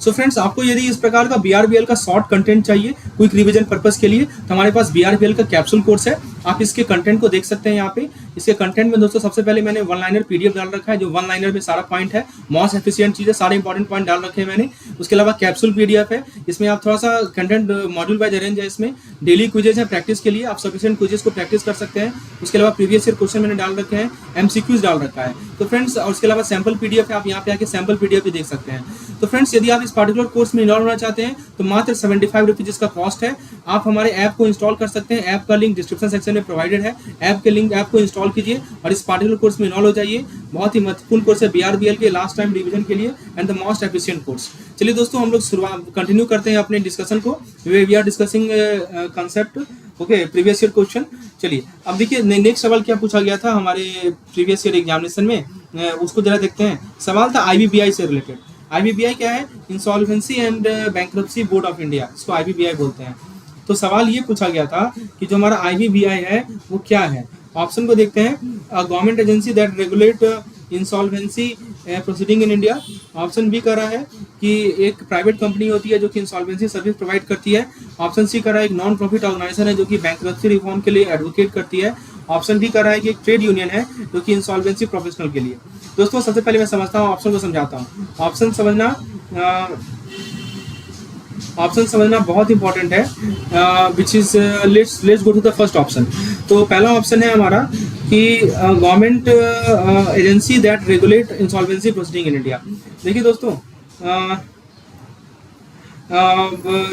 सो फ्रेंड्स आपको यदि इस प्रकार का BRBL का शॉर्ट कंटेंट चाहिए क्विक रिवीजन पर्पस के लिए तो हमारे पास BRBL का कैप्सूल कोर्स है। आप इसके कंटेंट को देख सकते हैं यहाँ पे। इसके कंटेंट में दोस्तों सबसे पहले मैंने 1 लाइनर PDF डाल रखा है, जो 1 लाइनर में सारा पॉइंट है, मोस्ट एफिशिएंट चीज़ है, सारे इंपॉर्टेंट पॉइंट डाल रखे हैं मैंने। उसके अलावा कैप्सूल PDF है, इसमें आप थोड़ा सा कंटेंट मॉड्यूल वाइज अरेंज है। इसमें डेली क्विजेज है प्रैक्टिस के लिए, आप सफिशिएंट क्विजेज को प्रैक्टिस कर सकते हैं। उसके अलावा प्रीवियस ईयर क्वेश्चन मैंने डाल रखे हैं, MCQs डाल रखा है। तो फ्रेंड्स और उसके अलावा सैम्पल PDF है, आप यहाँ पे आके सैम्पल PDF भी देख सकते हैं। तो फ्रेंड्स यदि आप इस पार्टिकुलर कोर्स में इनरोल होना चाहते हैं तो मात्र 75 रुपीज इसका कॉस्ट है। आप हमारे ऐप को इंस्टॉल कर सकते हैं, ऐप का लिंक डिस्क्रिप्शन सेक्शन में प्रोवाइडेड है। ऐप को इंस्टॉल कीजिए और इस पार्टिकुलर कोर्स में इनरोल हो जाइए। बहुत ही महत्वपूर्ण कोर्स है BRBL के लास्ट टाइम रिवीजन के लिए and the most efficient course. चलिए दोस्तों हम लोग कंटिन्यू करते हैं अपने डिस्कशन को। We are discussing concept, okay, previous year question. चलिए अब देखिए नेक्स्ट सवाल क्या पूछा गया था हमारे प्रीवियस ईयर एग्जामिनेशन में, उसको जरा देखते हैं। सवाल था IBBI से रिलेटेड। IBBI क्या है, insolvency and bankruptcy board of India, इसको IBBI बोलते हैं। तो सवाल ये पूछा गया था कि जो हमारा IBBI है वो क्या है। ऑप्शन को देखते हैं, government agency that regulate insolvency proceeding in India. Option B कर रहा है कि एक प्राइवेट कंपनी होती है जो कि इंसॉल्वेंसी सर्विस प्रोवाइड करती है। ऑप्शन सी कर रहा है एक नॉन प्रॉफिट ऑर्गेनाइजेशन है जो कि बैंक्रप्सी रिफॉर्म के लिए एडवोकेट करती है। ऑप्शन डी कर रहा है कि एक ट्रेड यूनियन है जो कि इंसॉल्वेंसी प्रोफेशनल के लिए। दोस्तों सबसे पहले मैं समझता हूँ, ऑप्शन को समझाता हूँ। ऑप्शन समझना बहुत इंपॉर्टेंट है, which is let's go to the first option. तो पहला ऑप्शन है हमारा कि government agency that regulate insolvency proceeding in India. देखिए दोस्तों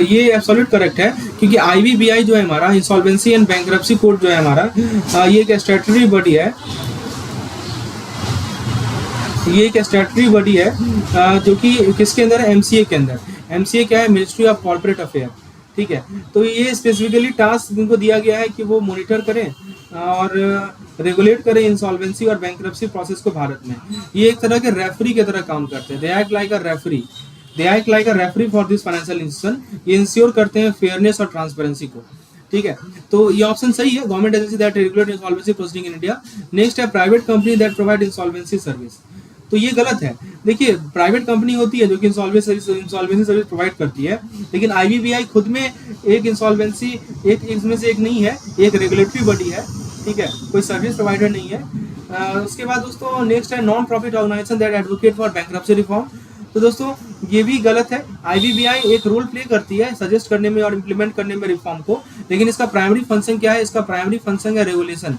ये एब्सोल्यूट करेक्ट है, क्योंकि IBBI जो है हमारा इंसॉल्वेंसी एंड बैंक्रप्सी कोड जो है हमारा, ये एक स्टैट्यूटरी बॉडी है। ये एक स्टैट्यूटरी बॉडी है जो कि किसके अंदर है, MCA के अंदर। MCA क्या है, मिनिस्ट्री ऑफ कॉर्पोरेट अफेयर, ठीक है। तो ये स्पेसिफिकली टास्क इनको दिया गया है कि वो मॉनिटर करें और रेगुलेट करें इंसॉल्वेंसी और बैंक्रप्सी प्रोसेस को भारत में। ये एक तरह के रेफरी की तरह काम करते हैं। They act like a referee for this financial institution. ये इंश्योर करते हैं फेयरनेस और ट्रांसपेरेंसी को, ठीक है। तो ये ऑप्शन सही है, government agency that regulate insolvency proceeding in India. Next है private company that provide insolvency service. तो ये गलत है। देखिए प्राइवेट कंपनी होती है जो कि इंसॉल्वेंसी सर्विस प्रोवाइड करती है, लेकिन IBBI खुद में एक इंसॉल्वेंसी इसमें से एक नहीं है, एक रेगुलेटरी बॉडी है, ठीक है, कोई सर्विस प्रोवाइडर नहीं है। उसके बाद दोस्तों नेक्स्ट है non profit organisation that advocate for bankruptcy reform. तो दोस्तों ये भी गलत है। आईबीबीआई एक रोल प्ले करती है सजेस्ट करने में और इम्प्लीमेंट करने में रिफॉर्म को, लेकिन इसका प्राइमरी फंक्शन क्या है? इसका प्राइमरी फंक्शन है रेगुलेशन,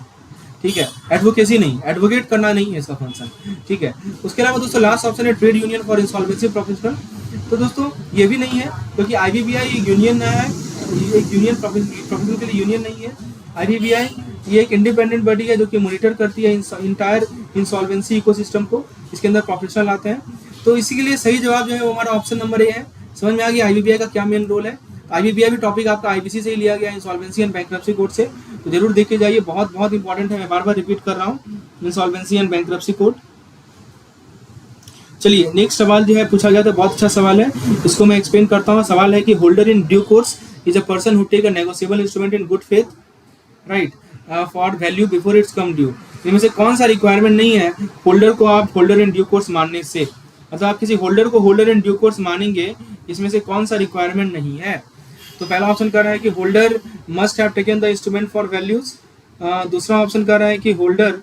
ठीक है, एडवोकेसी नहीं, एडवोकेट करना नहीं है इसका फंक्शन, ठीक है। उसके अलावा दोस्तों लास्ट ऑप्शन है trade union for insolvency professional. तो दोस्तों ये भी नहीं है, क्योंकि आईबीबीआई एक यूनियन है, एक यूनियन प्रोफेशनल के लिए यूनियन नहीं है। आईबीबीआई ये एक इंडिपेंडेंट बॉडी है जो कि मॉनिटर करती है इंटायर इंसॉल्वेंसी इकोसिस्टम को, इसके अंदर प्रोफेशनल आते हैं। तो इसी के लिए सही जवाब जो है वो हमारा ऑप्शन नंबर ए है। समझ में आ गया आईबीबीआई का क्या मेन रोल है। आईबीबीआई भी टॉपिक आपका आईबीसी से ही लिया गया है, इंसॉल्वेंसी एंड बैंक्रप्सी कोड से, तो जरूर देख के जाइए, बहुत बहुत इंपॉर्टेंट है। मैं बार बार रिपीट कर रहा हूँ, इंसॉल्वेंसी एंड बैंक्रप्सी कोड। चलिए नेक्स्ट सवाल जो है पूछा गया था, बहुत अच्छा सवाल है, इसको मैं एक्सप्लेन करता हूँ। सवाल है कि holder in due course is a person who take a negotiable instrument in good faith, right, for value before its come due. इनमें से कौन सा रिक्वायरमेंट नहीं है होल्डर को आप होल्डर इन ड्यू कोर्स मानने से? मतलब आप किसी होल्डर को होल्डर इन ड्यू कोर्स मानेंगे, इसमें से कौन सा रिक्वायरमेंट नहीं है? तो पहला ऑप्शन कर रहा है कि holder must have taken the instrument for values. दूसरा ऑप्शन कर रहा है कि holder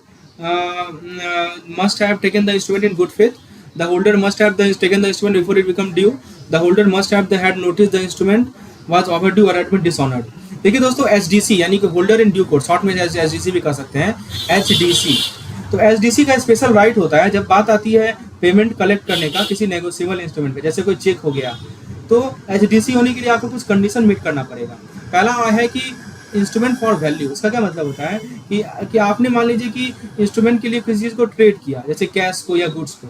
must have taken the instrument in good faith. The holder must have taken the instrument before it become due. The holder must have had notice the instrument was overdue और had been dishonoured. देखिए दोस्तों HDC यानी कि holder in due course, short में HDC भी कह सकते हैं, एचडीसी। तो एचडीसी का स्पेशल राइट होता है जब बात आती है पेमेंट कलेक्ट करने का किसी नेगोशिएबल इंस्ट्रूमेंट पे, जैसे कोई चेक हो गया, तो एचडीसी होने के लिए आपको कुछ कंडीशन मीट करना पड़ेगा। पहला है कि इंस्ट्रूमेंट फॉर वैल्यू। इसका क्या मतलब होता है कि आपने मान लीजिए कि इंस्ट्रूमेंट के लिए किसी चीज़ को ट्रेड किया, जैसे कैश को या गुड्स को,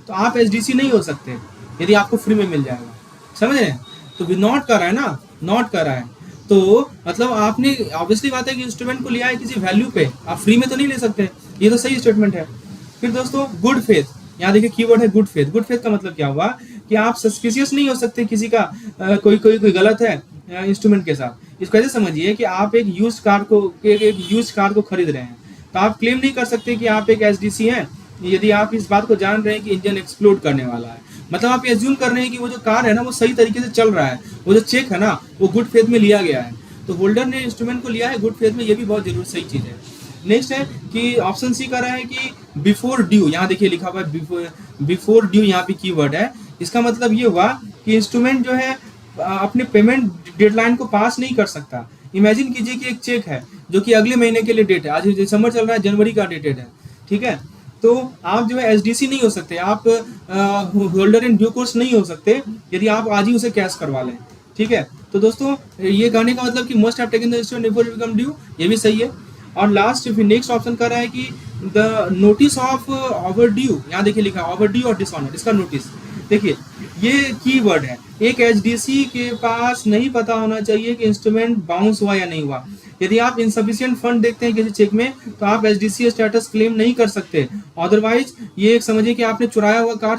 तो आप एचडीसी नहीं हो सकते यदि आपको फ्री में मिल जाएगा। समझ रहे हैं? तो नॉट कर रहा है ना, नॉट कर रहा है, तो मतलब आपने ऑब्वियसली बात है कि इंस्ट्रूमेंट को लिया है किसी वैल्यू पे, आप फ्री में तो नहीं ले सकते, ये तो सही स्टेटमेंट है। फिर दोस्तों गुड फेथ, यहाँ देखिए कीवर्ड है गुड फेथ। गुड फेथ का मतलब क्या हुआ कि आप सस्पिशियस नहीं हो सकते किसी का कोई गलत है इंस्ट्रूमेंट के साथ। इसको ऐसे समझिए कि आप एक यूज्ड कार को खरीद रहे हैं, तो आप क्लेम नहीं कर सकते कि आप एक एचडीसी हैं यदि आप इस बात को जान रहे हैं कि इंजन एक्सप्लोड करने वाला है। मतलब आप एज्यूम कर रहे हैं कि वो जो कार है ना वो सही तरीके से चल रहा है, वो जो चेक है ना वो गुड फेथ में लिया गया है। तो होल्डर ने इंस्ट्रूमेंट को लिया है गुड फेथ में, ये भी बहुत जरूरी सही चीज़ है। नेक्स्ट है कि ऑप्शन सी कर रहा है कि बिफोर ड्यू, यहाँ देखिए लिखा हुआ है बिफोर ड्यू, यहाँ पे कीवर्ड है। इसका मतलब ये हुआ कि इंस्ट्रूमेंट जो है अपने पेमेंट डेडलाइन को पास नहीं कर सकता। इमेजिन कीजिए कि एक चेक है जो कि अगले महीने के लिए डेट है, आज दिसंबर चल रहा है, जनवरी का डेटेड है, ठीक है। तो आप जो है एचडीसी नहीं हो सकते, आप होल्डर इन ड्यू कोर्स नहीं हो सकते यदि आप आज ही उसे कैश करवा लें, ठीक है। तो दोस्तों ये कहने का मतलब कि must have taken the instrument before it become due, ये भी सही है। और लास्ट नेक्स्ट ऑप्शन कर रहा है कि द नोटिस ऑफ ओवरड्यू, यहाँ देखिए लिखा है ओवरड्यू और डिसऑनर, इसका नोटिस देखिए ये कीवर्ड है। एक एचडीसी के पास नहीं पता होना चाहिए कि इंस्ट्रूमेंट बाउंस हुआ या नहीं हुआ। यदि आप इनसफिशिएंट फंड देखते हैं किसी चेक में तो आप एचडीसी स्टेटस क्लेम नहीं कर सकते। अदरवाइज ये एक समझिए कि आपने चुराया हुआ कार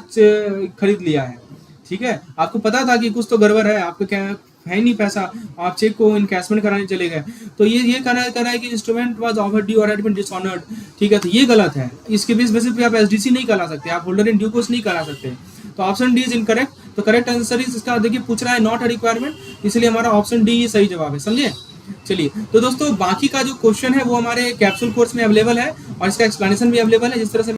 खरीद लिया है, ठीक है, आपको पता था कि कुछ तो गड़बड़ है, आपको क्या है नहीं पैसा, आप चेक को इनकैशमेंट कराने चले गए, तो ये कर रहा है कि इंस्ट्रूमेंट वाज ओवरड्यू और हैड बीन डिसऑनर्ड, ठीक है। तो ये गलत है, इसके बेसिस पे आप एचडीसी नहीं करा सकते, आप होल्डर इन ड्यू कोर्स नहीं करा सकते। तो ऑप्शन डी इज इनकरेक्ट। तो करेक्ट आंसर इज इसका देखिए पूछ रहा है नॉट अ रिक्वायरमेंट, इसलिए हमारा ऑप्शन डी ही सही जवाब है, समझे। चलिए तो दोस्तों बाकी का जो क्वेश्चन है वो हमारे कैप्सूल कोर्स में अवेलेबल है और इसका एक्सप्लेनेशन भी अवेलेबल है, जिस तरह से